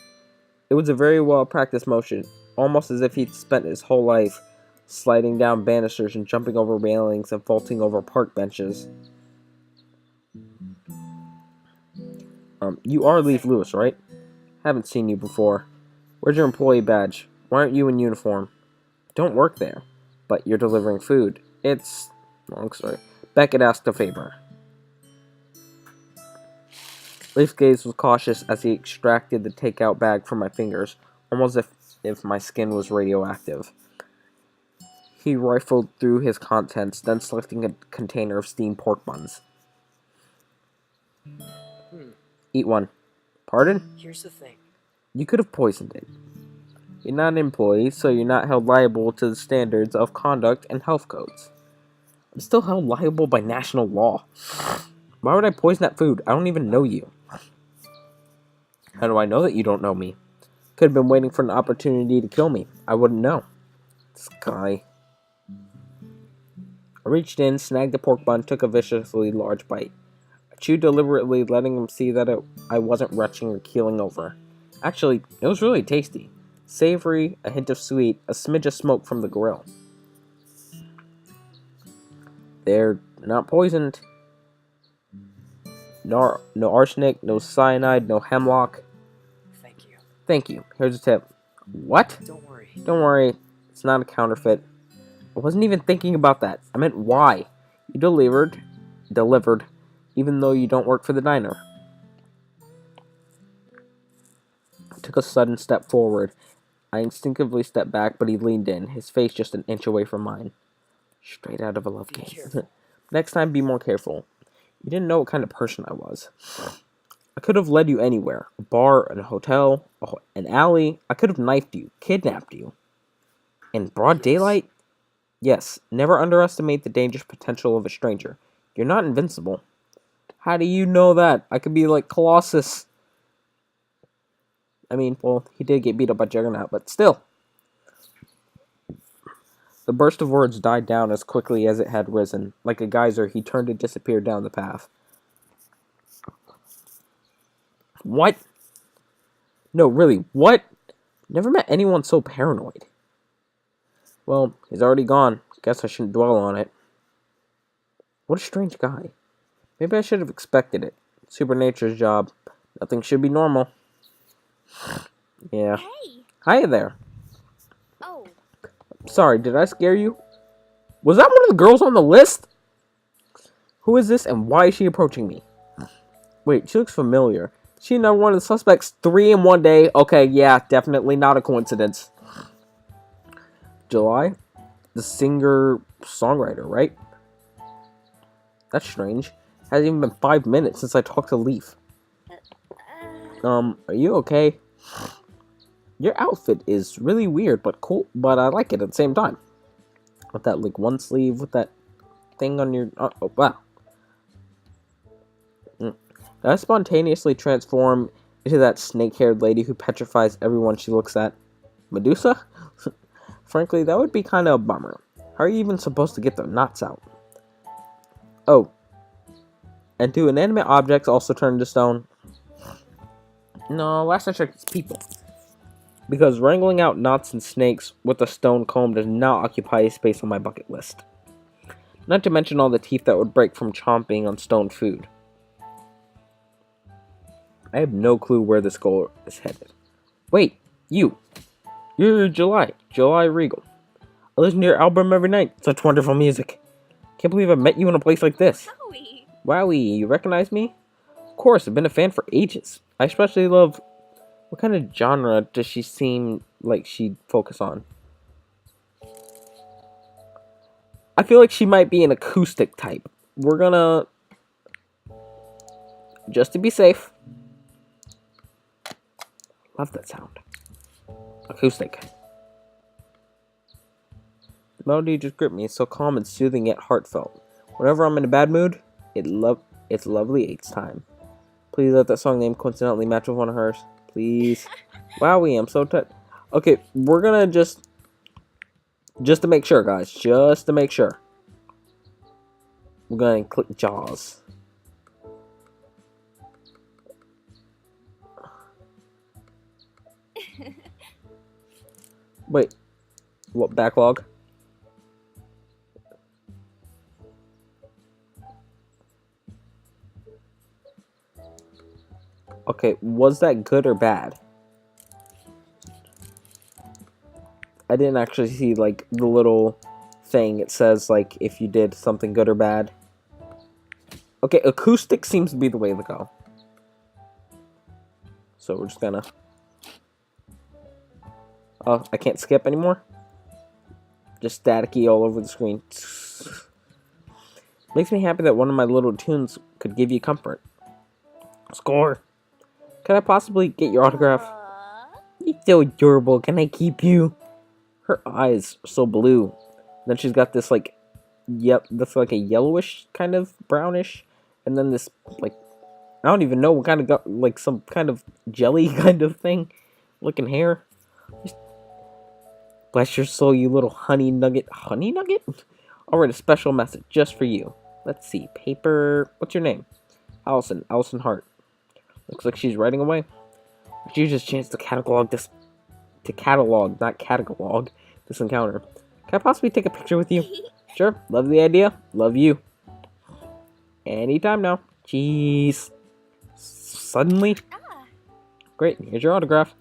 Speaker 1: It was a very well-practiced motion, almost as if he'd spent his whole life sliding down banisters and jumping over railings and vaulting over park benches. You are Leaf Lewis, right? Haven't seen you before. Where's your employee badge? Why aren't you in uniform? Don't work there, but you're delivering food. It's... long story. Beckett asked a favor. Leaf's gaze was cautious as he extracted the takeout bag from my fingers, almost as if my skin was radioactive. He rifled through his contents, then selecting a container of steamed pork buns. Eat one. Pardon?
Speaker 3: Here's the thing.
Speaker 1: You could have poisoned it. You're not an employee, so you're not held liable to the standards of conduct and health codes. I'm still held liable by national law. Why would I poison that food? I don't even know you. How do I know that you don't know me? Could have been waiting for an opportunity to kill me. I wouldn't know. This guy. I reached in, snagged the pork bun, took a viciously large bite. I chewed deliberately, letting him see that I wasn't retching or keeling over. Actually, it was really tasty. Savory, a hint of sweet, a smidge of smoke from the grill. They're not poisoned. No arsenic, no cyanide, no hemlock.
Speaker 3: Thank you.
Speaker 1: Thank you. Here's a tip. What?
Speaker 3: Don't worry.
Speaker 1: Don't worry. It's not a counterfeit. I wasn't even thinking about that. I meant why. You delivered, even though you don't work for the diner. I took a sudden step forward. I instinctively stepped back, but he leaned in, his face just an inch away from mine. Straight out of a love game. Next time, be more careful. You didn't know what kind of person I was. I could have led you anywhere. A bar, a hotel, an alley. I could have knifed you, kidnapped you. In broad daylight? Yes, never underestimate the dangerous potential of a stranger. You're not invincible. How do you know that? I could be like Colossus. I mean, well, he did get beat up by Juggernaut, but still. The burst of words died down as quickly as it had risen. Like a geyser, he turned and disappeared down the path. What? No, really, what? Never met anyone so paranoid. Well, he's already gone. Guess I shouldn't dwell on it. What a strange guy. Maybe I should have expected it. Supernature's job. Nothing should be normal. Yeah.
Speaker 2: Hey.
Speaker 1: Hi there.
Speaker 2: Oh.
Speaker 1: Sorry, did I scare you? Was that one of the girls on the list? Who is this and why is she approaching me? Wait, she looks familiar. She another one of the suspects 3 in one day. Okay, yeah, definitely not a coincidence. July? The singer-songwriter, right? That's strange. Hasn't even been 5 minutes since I talked to Leaf. Are you okay? Your outfit is really weird, but cool, but I like it at the same time. With that, like, one sleeve, with that thing on your... oh, wow. Did I spontaneously transform into that snake-haired lady who petrifies everyone she looks at? Medusa? Frankly, that would be kind of a bummer. How are you even supposed to get the knots out? Oh. And do inanimate objects also turn into stone? No, last I checked, it's people. Because wrangling out knots and snakes with a stone comb does not occupy a space on my bucket list. Not to mention all the teeth that would break from chomping on stone food. I have no clue where this goal is headed. Wait, you. You're July Regal. I listen to your album every night. Such wonderful music. Can't believe I met you in a place like this.
Speaker 2: Howie.
Speaker 1: Wowie, you recognize me? Of course, I've been a fan for ages. I especially love... What kind of genre does she seem like she'd focus on? I feel like she might be an acoustic type. We're gonna... Just to be safe. Love that sound. Acoustic. The melody just gripped me. It's so calm and soothing yet heartfelt. Whenever I'm in a bad mood, it's lovely Eight's time. Please let that song name coincidentally match with one of hers. Please. Wowie, I'm so touched. Okay, we're gonna just to make sure, guys. Just to make sure. We're gonna click Jaws. Wait. What, backlog? Okay, was that good or bad? I didn't actually see, like, the little thing. It says, like, if you did something good or bad. Okay, acoustic seems to be the way to go. So we're just gonna... Oh, I can't skip anymore? Just staticky all over the screen. Makes me happy that one of my little tunes could give you comfort. Score! Can I possibly get your autograph? You're so adorable. Can I keep you? Her eyes are so blue. Then she's got this, like, yep, that's like a yellowish kind of brownish. And then this, like, I don't even know what kind of, like, some kind of jelly kind of thing looking hair. Bless your soul, you little honey nugget. Honey nugget? I'll write a special message just for you. Let's see. Paper. What's your name? Allison. Allison Hart. Looks like she's writing away. Let's use this chance to catalog this. Not catalog, this encounter. Can I possibly take a picture with you? Sure. Love the idea. Love you. Anytime now. Jeez. Suddenly. Great. Here's your autograph.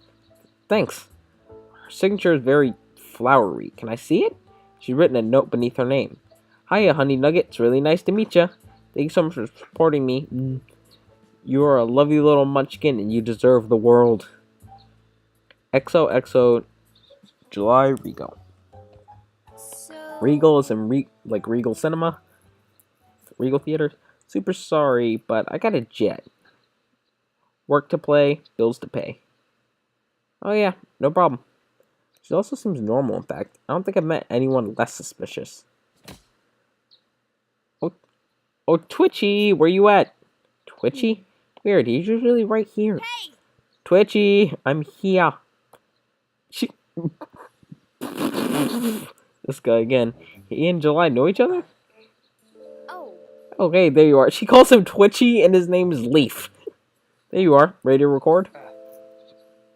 Speaker 1: Thanks. Her signature is very flowery. Can I see it? She's written a note beneath her name. Hiya, Honey Nugget. It's really nice to meet ya. Thank you so much for supporting me. You are a lovely little munchkin, and you deserve the world. XOXO July Regal.
Speaker 2: So...
Speaker 1: Regal is in Regal Cinema. Regal Theater. Super sorry, but I got a jet. Work to play, bills to pay. Oh yeah, no problem. She also seems normal, in fact. I don't think I've met anyone less suspicious. Oh, Twitchy, where you at? Twitchy? Weird, he's usually right here.
Speaker 2: Hey!
Speaker 1: Twitchy, I'm here. This guy again. He and July know each other?
Speaker 2: Oh.
Speaker 1: Okay, there you are. She calls him Twitchy, and his name is Leaf. There you are. Ready to record?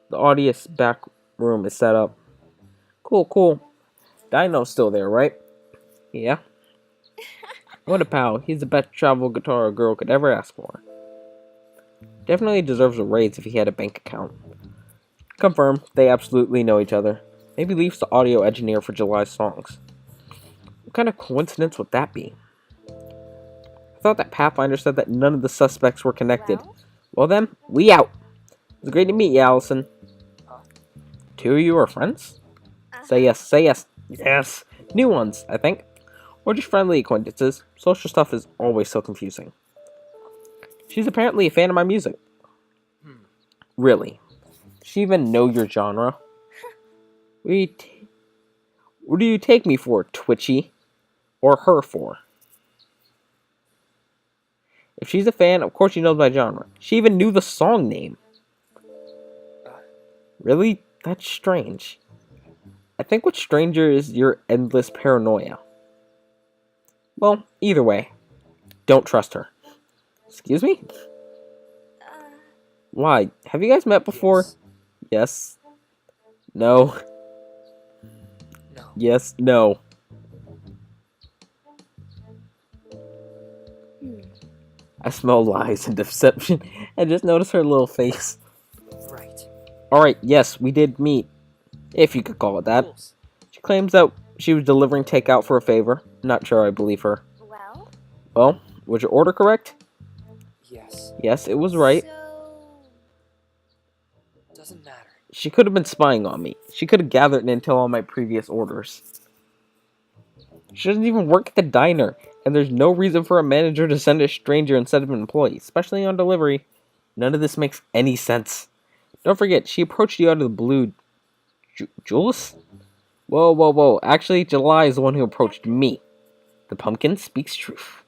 Speaker 1: The audience back room is set up. Cool. Dino's still there, right? Yeah. What a pal. He's the best travel guitar a girl could ever ask for. Definitely deserves a raise if he had a bank account. Confirm, they absolutely know each other. Maybe Leaf's the audio engineer for July's songs. What kind of coincidence would that be? I thought that Pathfinder said that none of the suspects were connected. Well then, we out. It was great to meet you, Allison. Two of you are friends? Say yes. Yes. New ones, I think. Or just friendly acquaintances. Social stuff is always so confusing. She's apparently a fan of my music. Really? Does she even know your genre? What do you take me for, Twitchy? Or her for? If she's a fan, of course she knows my genre. She even knew the song name. Really? That's strange. I think what's stranger is your endless paranoia. Well, either way, don't trust her. Excuse me? Why? Have you guys met before? Yes. No.
Speaker 3: No.
Speaker 1: Yes. No. I smell lies and deception. I just noticed her little face.
Speaker 3: Right.
Speaker 1: Alright, yes, we did meet. If you could call it that.
Speaker 3: Rules.
Speaker 1: She claims that she was delivering takeout for a favor. Not sure I believe her.
Speaker 2: Well...
Speaker 1: Well, was your order correct?
Speaker 3: Yes.
Speaker 1: Yes, it was right.
Speaker 2: So.
Speaker 3: Doesn't matter.
Speaker 1: She could have been spying on me. She could have gathered intel on my previous orders. She doesn't even work at the diner, and there's no reason for a manager to send a stranger instead of an employee, especially on delivery. None of this makes any sense. Don't forget, she approached you out of the blue. Jules? Whoa, whoa, whoa. Actually, July is the one who approached me. The pumpkin speaks truth.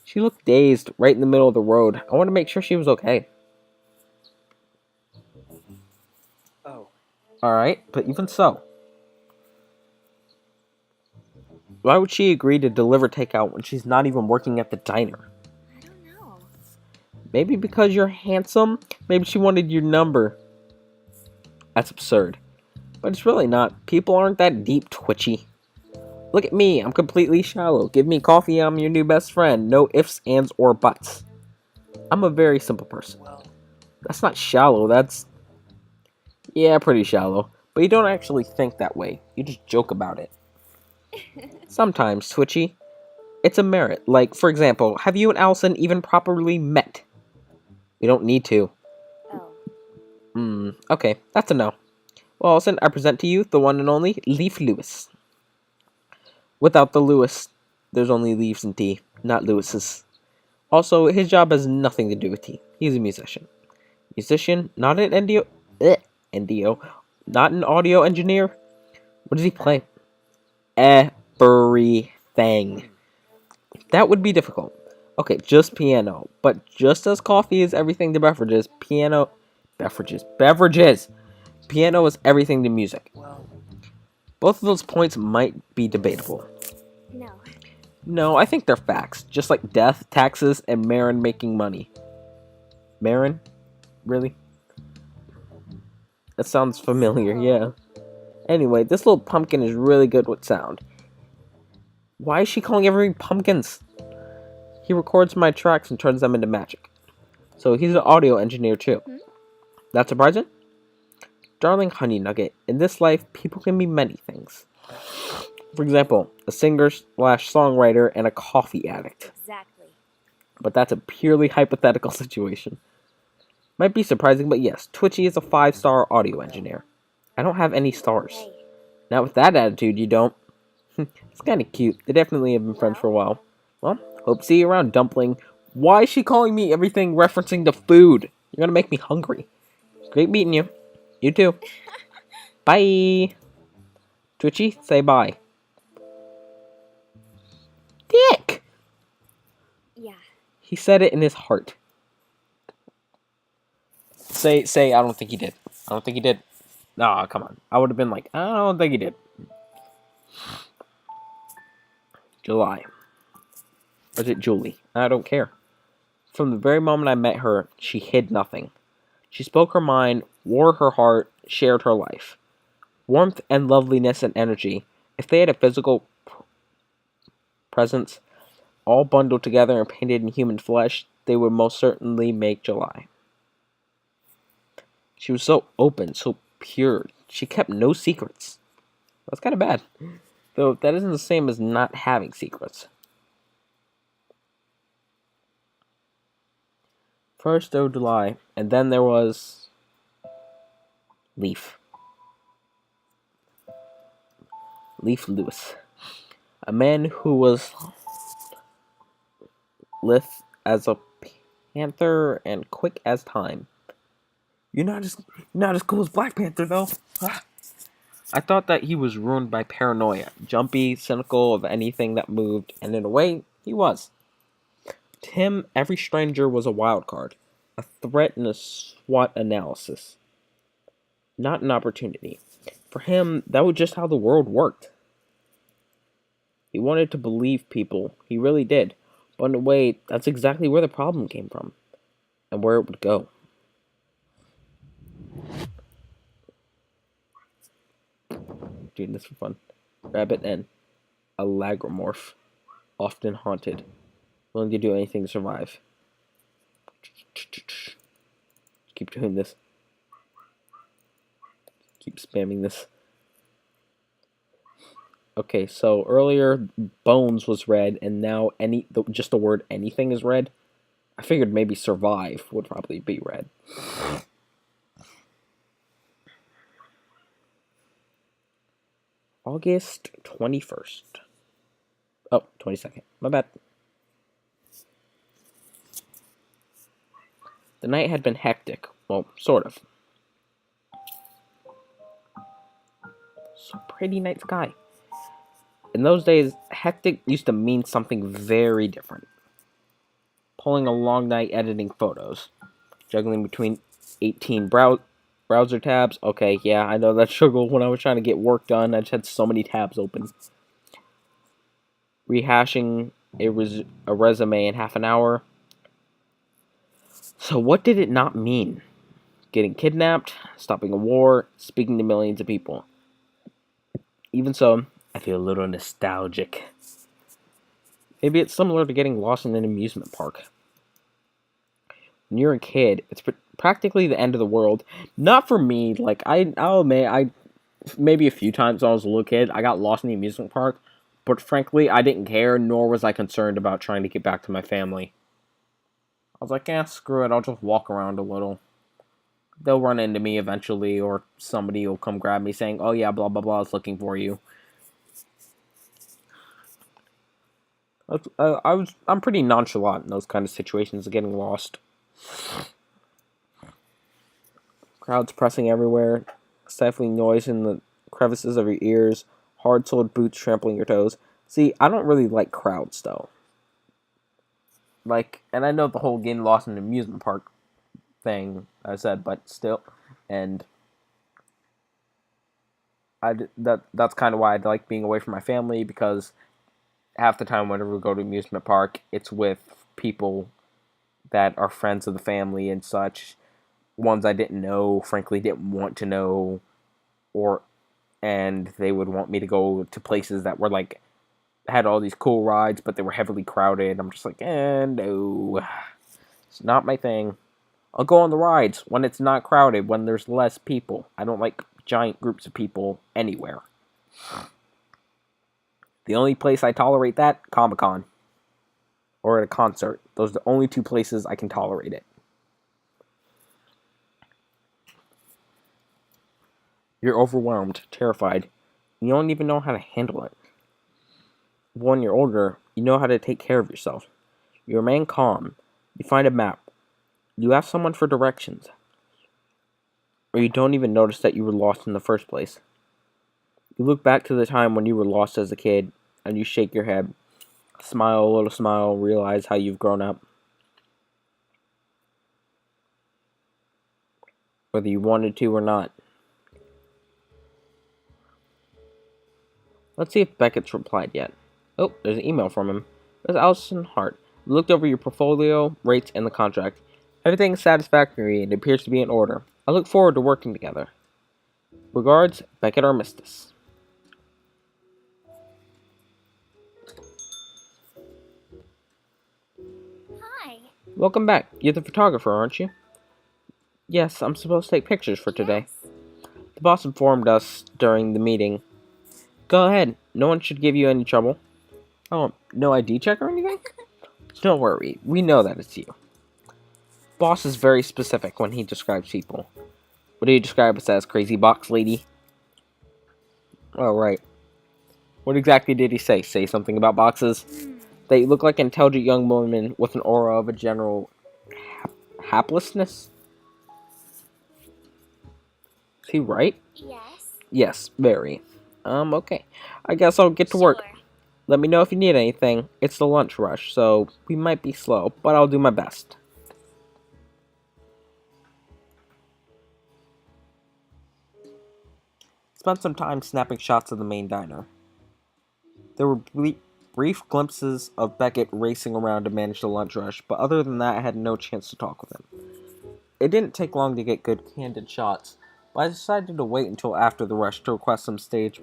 Speaker 1: She looked dazed right in the middle of the road. I wanted to make sure she was okay.
Speaker 3: Oh.
Speaker 1: Alright, but even so. Why would she agree to deliver takeout when she's not even working at the diner?
Speaker 2: I don't know.
Speaker 1: Maybe because you're handsome? Maybe she wanted your number. That's absurd. But it's really not. People aren't that deep, Twitchy. Look at me, I'm completely shallow. Give me coffee, I'm your new best friend. No ifs, ands, or buts. I'm a very simple person.
Speaker 3: Well.
Speaker 1: That's not shallow, that's... Yeah, pretty shallow. But you don't actually think that way. You just joke about it. Sometimes, Twitchy. It's a merit. Like, for example, have you and Allison even properly met? We don't need to.
Speaker 2: Oh.
Speaker 1: Okay, that's a no. Well, Allison, I present to you the one and only Leaf Lewis. Without the Lewis, there's only leaves and tea, not Lewis's. Also, his job has nothing to do with tea. He's a musician. Musician, not an NDO, not an audio engineer. What does he play? Everything. That would be difficult. Okay, just piano. But just as coffee is everything to beverages, beverages. Piano is everything to music.
Speaker 3: Well.
Speaker 1: Both of those points might be debatable.
Speaker 2: No.
Speaker 1: No, I think they're facts. Just like death, taxes, and Marin making money. Marin? Really? That sounds familiar, yeah. Anyway, this little pumpkin is really good with sound. Why is she calling everything pumpkins? He records my tracks and turns them into magic. So he's an audio engineer too. That surprising? Darling Honey Nugget, in this life, people can be many things. For example, a singer/songwriter and a coffee addict.
Speaker 2: Exactly.
Speaker 1: But that's a purely hypothetical situation. Might be surprising, but yes, Twitchy is a 5-star audio engineer. I don't have any stars.
Speaker 2: Hey.
Speaker 1: Not with that attitude, you don't. It's kind of cute. They definitely have been friends for a while. Well, hope to see you around, Dumpling. Why is she calling me everything referencing to food? You're gonna make me hungry. It's great meeting you. You too. Bye. Twitchy, say bye. Dick!
Speaker 2: Yeah.
Speaker 1: He said it in his heart. Say, I don't think he did. I don't think he did. Nah, come on. I would have been like, I don't think he did. July. Or is it Julie? I don't care. From the very moment I met her, she hid nothing. She spoke her mind, wore her heart, shared her life. Warmth and loveliness and energy, if they had a physical presence, all bundled together and painted in human flesh, they would most certainly make July. She was so open, so pure. She kept no secrets. That's kind of bad. Though that isn't the same as not having secrets. First there was July, and then there was Leaf. Leaf Lewis. A man who was lithe as a panther and quick as time. You're not as cool as Black Panther, though. I thought that he was ruined by paranoia, jumpy, cynical of anything that moved, and in a way, he was. To him, every stranger was a wild card, a threat in a SWOT analysis, not an opportunity. For him, that was just how the world worked. He wanted to believe people, he really did, but in a way, that's exactly where the problem came from, and where it would go. Doing this for fun. Rabbit and a lagrimorph, often haunted, willing to do anything to survive. Keep doing this. Keep spamming this. Okay, so earlier bones was red, and now just the word anything is red. I figured maybe survive would probably be red. August 21st. Oh, 22nd. My bad. The night had been hectic. Well, sort of. So pretty night sky. In those days, hectic used to mean something very different. Pulling a long night editing photos. Juggling between 18 browser tabs. Okay, yeah, I know that struggle when I was trying to get work done. I just had so many tabs open. Rehashing a resume in half an hour. So what did it not mean? Getting kidnapped, stopping a war, speaking to millions of people. Even so, I feel a little nostalgic. Maybe it's similar to getting lost in an amusement park. When you're a kid, it's practically the end of the world. Not for me. Like I'll admit, I maybe a few times when I was a little kid, I got lost in the amusement park. But frankly, I didn't care, nor was I concerned about trying to get back to my family. I was like, screw it, I'll just walk around a little. They'll run into me eventually, or somebody will come grab me saying, oh yeah, blah blah blah is looking for you. I'm pretty nonchalant in those kind of situations of getting lost. Crowds pressing everywhere, stifling noise in the crevices of your ears, hard-soled boots trampling your toes. See, I don't really like crowds though. Like, and I know the whole getting lost in an amusement park thing I said, but still, and that's kind of why I like being away from my family, because half the time whenever we go to amusement park, it's with people that are friends of the family and such. Ones I didn't know, frankly, didn't want to know, and they would want me to go to places that were like had all these cool rides, but they were heavily crowded. I'm just like, no, it's not my thing. I'll go on the rides when it's not crowded, when there's less people. I don't like giant groups of people anywhere. The only place I tolerate that, Comic-Con. Or at a concert. Those are the only two places I can tolerate it. You're overwhelmed, terrified. You don't even know how to handle it. When you're older, you know how to take care of yourself. You remain calm. You find a map. You ask someone for directions. Or you don't even notice that you were lost in the first place. You look back to the time when you were lost as a kid, and you shake your head. Smile a little smile, realize how you've grown up. Whether you wanted to or not. Let's see if Beckett's replied yet. Oh, there's an email from him. There's Allison Hart. Looked over your portfolio, rates, and the contract. Everything is satisfactory and appears to be in order. I look forward to working together. Regards, Beckett Armistice.
Speaker 2: Hi.
Speaker 1: Welcome back. You're the photographer, aren't you? Yes, I'm supposed to take pictures for today.
Speaker 2: Yes.
Speaker 1: The boss informed us during the meeting. Go ahead. No one should give you any trouble. Oh, no ID check or anything? Don't worry. We know that it's you. Boss is very specific when he describes people. What do you describe us as, crazy box lady? Oh, right. What exactly did he say? Say something about boxes? They look like intelligent young women with an aura of a general haplessness? Is he right?
Speaker 2: Yes.
Speaker 1: Yes, very. Okay. I guess I'll get to work.
Speaker 2: Sure.
Speaker 1: Let me know if you need anything. It's the lunch rush, so we might be slow, but I'll do my best. Spent some time snapping shots of the main diner. There were brief glimpses of Beckett racing around to manage the lunch rush, but other than that, I had no chance to talk with him. It didn't take long to get good, candid shots, but I decided to wait until after the rush to request some stage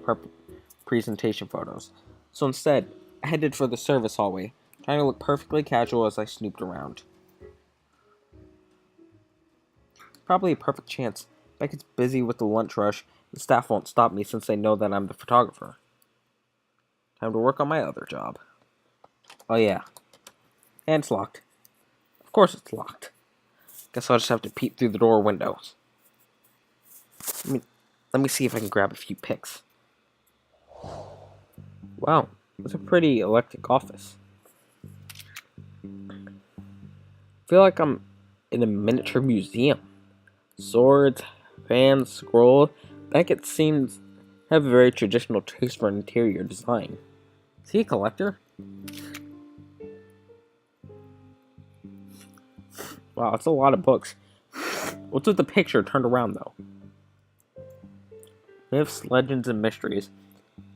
Speaker 1: presentation photos. So instead, I headed for the service hallway, trying to look perfectly casual as I snooped around. Probably a perfect chance. Beckett's busy with the lunch rush, and staff won't stop me since they know that I'm the photographer. Time to work on my other job. Oh yeah. And it's locked. Of course it's locked. Guess I'll just have to peep through the door windows. Let me see if I can grab a few pics. Wow, it's a pretty eclectic office. I feel like I'm in a miniature museum. Swords, fans, scroll. Beckett seems to have a very traditional taste for interior design. Is he a collector? Wow, that's a lot of books. What's with the picture turned around, though? Myths, legends, and mysteries.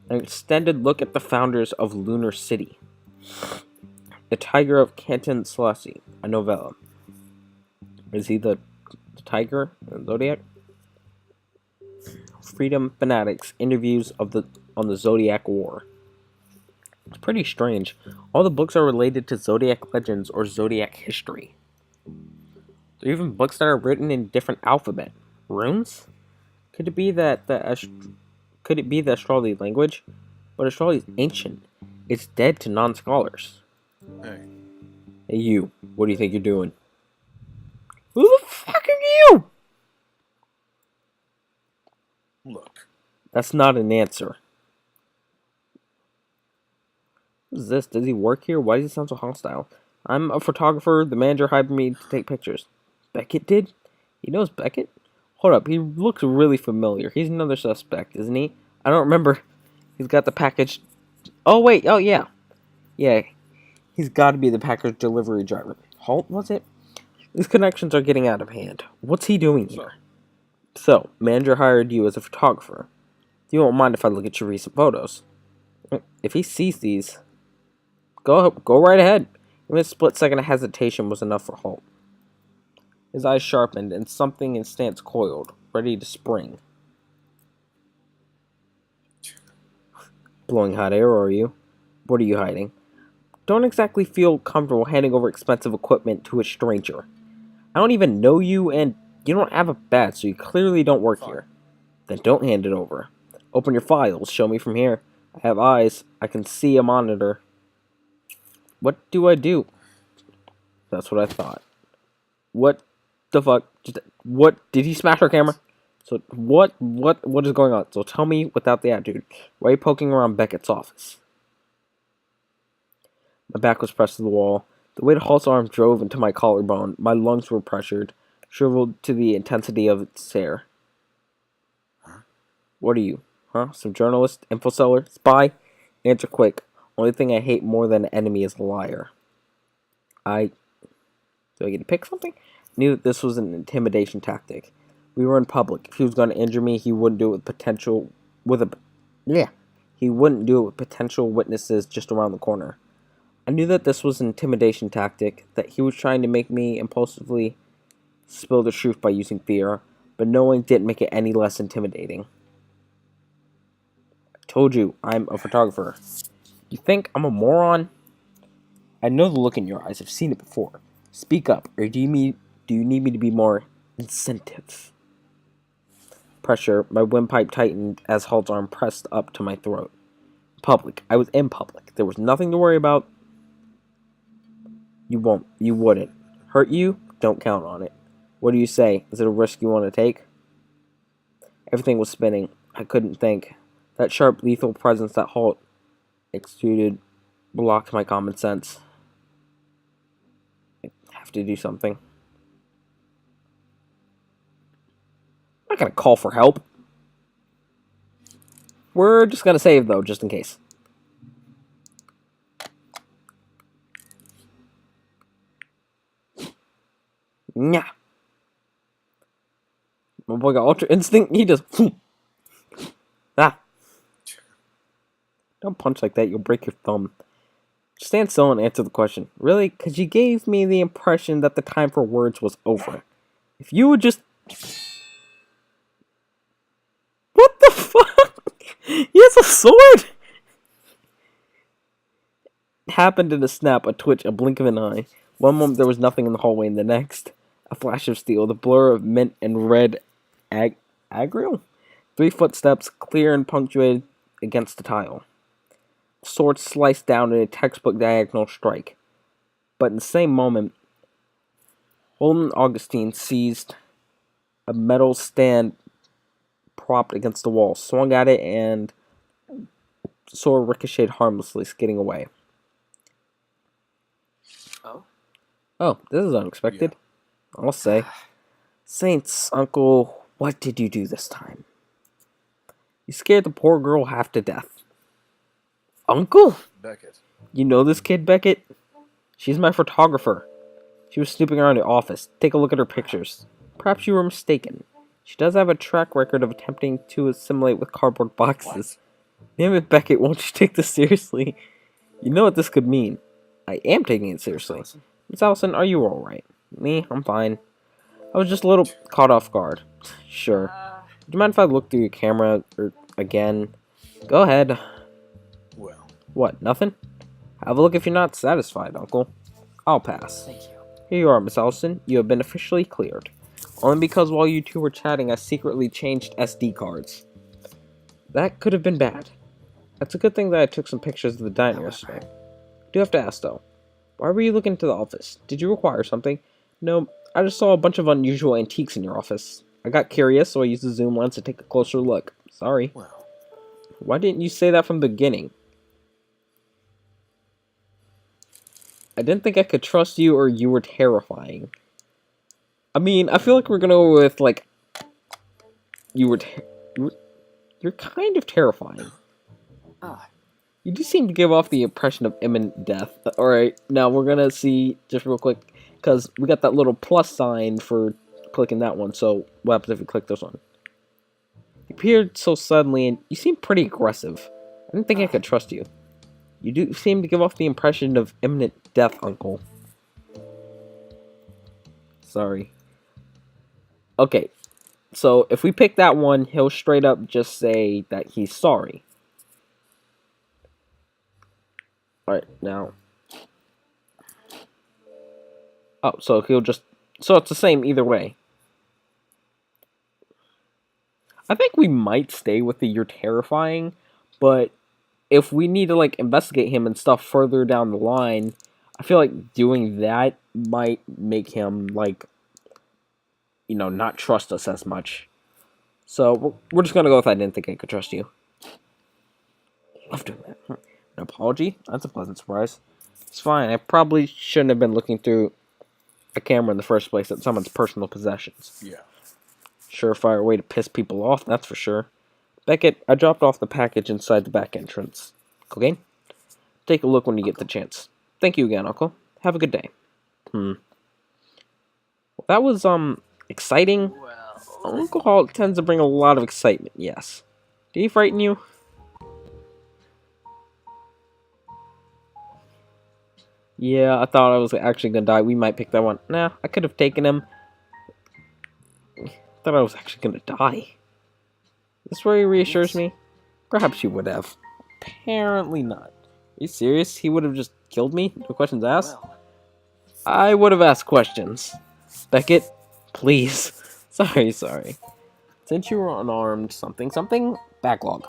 Speaker 1: An extended look at the founders of Lunar City. The Tiger of Canton Selassie, a novella. Is he the tiger in Zodiac? Freedom Fanatics, interviews on the Zodiac War. It's pretty strange. All the books are related to Zodiac legends or Zodiac history. There are even books that are written in different alphabet. Runes? Could it be the astrology language? But astrology is ancient. It's dead to non-scholars.
Speaker 4: Hey,
Speaker 1: Hey you, what do you think you're doing? Who the fuck are you?
Speaker 4: look.
Speaker 1: That's not an answer. Who's this? Does he work here? Why does he sound so hostile? I'm a photographer. The manager hired me to take pictures. Beckett did? He knows Beckett? Hold up, he looks really familiar. He's another suspect, isn't he? I don't remember. He's got the package. Oh, wait. Oh, yeah. Yeah. He's got to be the package delivery driver. Holt, was it? These connections are getting out of hand. What's he doing here? So, manager hired you as a photographer. You won't mind if I look at your recent photos. If he sees these, go right ahead. Even a split second of hesitation was enough for Holt. His eyes sharpened, and something in his stance coiled, ready to spring. Blowing hot air, are you? What are you hiding? Don't exactly feel comfortable handing over expensive equipment to a stranger. I don't even know you, and you don't have a badge, so you clearly don't work here. Then don't hand it over. Open your files, show me from here. I have eyes, I can see a monitor. What do I do? That's what I thought. What the fuck? What? Did he smash our camera? So what is going on? So tell me without the attitude. Why are you poking around Beckett's office? My back was pressed to the wall. The weight of Halt's arm drove into my collarbone. My lungs were pressured, shriveled to the intensity of its stare.
Speaker 4: Huh?
Speaker 1: What are you? Huh? Some journalist? Info seller? Spy? Answer quick. Only thing I hate more than an enemy is a liar. Do I get to pick something? Knew that this was an intimidation tactic. We were in public. If he was going to injure me, he wouldn't do it He wouldn't do it with potential witnesses just around the corner. I knew that this was an intimidation tactic, that he was trying to make me impulsively spill the truth by using fear, but knowing didn't make it any less intimidating. I told you, I'm a photographer. You think I'm a moron? I know the look in your eyes. I've seen it before. Speak up, or do you need me to be more incentive? Pressure. My windpipe tightened as Halt's arm pressed up to my throat. Public. I was in public. There was nothing to worry about. You wouldn't. Hurt you? Don't count on it. What do you say? Is it a risk you want to take? Everything was spinning. I couldn't think. That sharp, lethal presence that Halt exuded blocked my common sense. I have to do something. I'm not gonna call for help. We're just gonna save, though, just in case. Nyah. My boy got Ultra Instinct. He just... Ah. Don't punch like that. You'll break your thumb. Stand still and answer the question. Really? Because you gave me the impression that the time for words was over. If you would just... What the fuck? He has a sword? It happened in a snap, a twitch, a blink of an eye. One moment there was nothing in the hallway, and the next, a flash of steel, the blur of mint and red aggro? 3 footsteps, clear and punctuated against the tile. sword sliced down in a textbook diagonal strike. But in the same moment, Holden Augustine seized a metal stand propped against the wall, swung at it, and the sword ricocheted harmlessly, skidding away.
Speaker 3: Oh?
Speaker 1: Oh, this is unexpected. I'll say. Saints, Uncle, what did you do this time? You scared the poor girl half to death. Uncle?
Speaker 4: Beckett.
Speaker 1: You know this kid, Beckett? She's my photographer. She was snooping around the office. Take a look at her pictures. Perhaps you were mistaken. She does have a track record of attempting to assimilate with cardboard boxes. Damn it, Beckett, won't you take this seriously? You know what this could mean. I am taking it seriously. Miss Allison, are you alright? Me? I'm fine. I was just a little caught off guard. Sure. Do you mind if I look through your camera again? Go ahead.
Speaker 4: Well,
Speaker 1: What, nothing? Have a look if you're not satisfied, Uncle. I'll pass.
Speaker 3: Thank you.
Speaker 1: Here you are, Miss Allison. You have been officially cleared. Only because while you two were chatting, I secretly changed SD cards. That could have been bad. It's a good thing that I took some pictures of the diner yesterday. I do have to ask, though. Why were you looking into the office? Did you require something? No, I just saw a bunch of unusual antiques in your office. I got curious, so I used the zoom lens to take a closer look. Sorry.
Speaker 4: well.
Speaker 1: Why didn't you say that from the beginning? I didn't think I could trust you, or you were terrifying. I mean, I feel like we're gonna go with, like, you're kind of terrifying.
Speaker 3: Ah,
Speaker 1: You do seem to give off the impression of imminent death. Alright, now we're gonna see, just real quick, because we got that little plus sign for clicking that one, so what happens if we click this one? You appeared so suddenly, and you seem pretty aggressive. I didn't think I could trust you. You do seem to give off the impression of imminent death, Uncle. Sorry. Okay, so if we pick that one, he'll straight up just say that he's sorry. Alright, now. Oh, so he'll just... So it's the same either way. I think we might stay with the you're terrifying, but if we need to, like, investigate him and stuff further down the line, I feel like doing that might make him, like, you know, not trust us as much. So, we're just gonna go with I didn't think I could trust you. Love doing that. An apology? That's a pleasant surprise. It's fine. I probably shouldn't have been looking through a camera in the first place at someone's personal possessions.
Speaker 4: Yeah.
Speaker 1: Surefire way to piss people off, that's for sure. Beckett, I dropped off the package inside the back entrance. Cocaine? Take a look when you get the chance. Thank you again, Uncle. Have a good day. Well, that was, exciting.
Speaker 3: well.
Speaker 1: Alcohol tends to bring a lot of excitement, yes. Did he frighten you? Yeah, I thought I was actually gonna die. We might pick that one. Nah, I could have taken him. I thought I was actually gonna die. This where he reassures me? Perhaps you would have. Apparently not. Are you serious? He would have just killed me? No questions asked?
Speaker 3: Well,
Speaker 1: I would have asked questions. Beckett, please. Sorry. Since you were unarmed, something, backlog.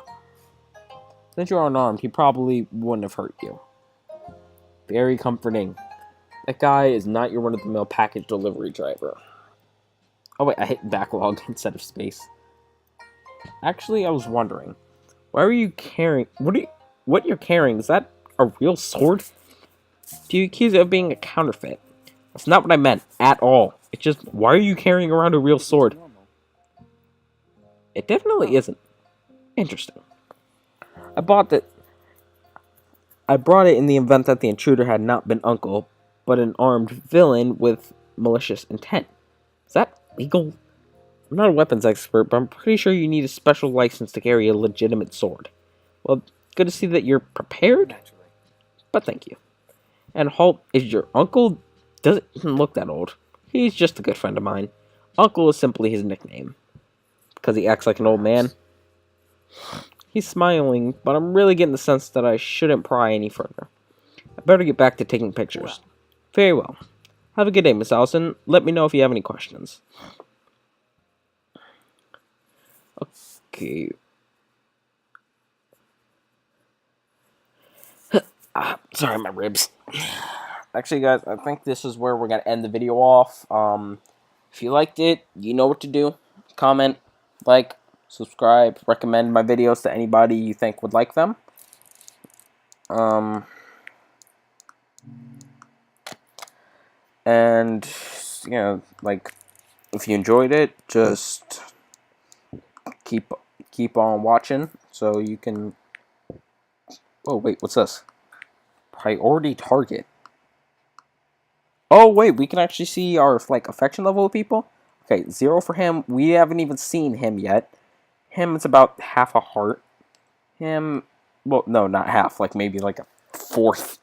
Speaker 1: Since you were unarmed, he probably wouldn't have hurt you. Very comforting. That guy is not your run-of-the-mill package delivery driver. Oh wait, I hit backlog instead of space. Actually, I was wondering, why are you carrying? What you're carrying? Is that a real sword? Do you accuse it of being a counterfeit? That's not what I meant at all. It's just, why are you carrying around a real sword? It definitely isn't. Interesting. I brought it in the event that the intruder had not been Uncle, but an armed villain with malicious intent. Is that legal? I'm not a weapons expert, but I'm pretty sure you need a special license to carry a legitimate sword. Well, good to see that you're prepared,
Speaker 3: naturally.
Speaker 1: but thank you. And Halt is your uncle? Doesn't look that old. He's just a good friend of mine. Uncle is simply his nickname. Because he acts like an old man. He's smiling, but I'm really getting the sense that I shouldn't pry any further. I better get back to taking pictures. Very well. Have a good day, Miss Allison. Let me know if you have any questions. Okay. Sorry, my ribs. Actually, guys, I think this is where we're gonna end the video off. If you liked it, you know what to do. Comment, like, subscribe, recommend my videos to anybody you think would like them. And you know, like, if you enjoyed it, just keep on watching so you can. Oh wait, what's this? Priority target. Oh wait, we can actually see our like affection level with people. Okay, 0 for him. We haven't even seen him yet. Him, it's about half a heart. Him, well, no, not half. Like maybe like a 4th,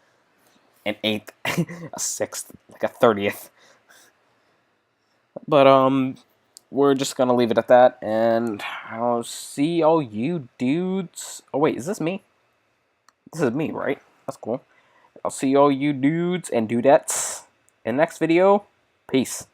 Speaker 1: an 8th, a 6th, like a 30th. But we're just gonna leave it at that, and I'll see all you dudes. Oh wait, is this me? This is me, right? That's cool. I'll see all you dudes and dudettes in the next video. Peace.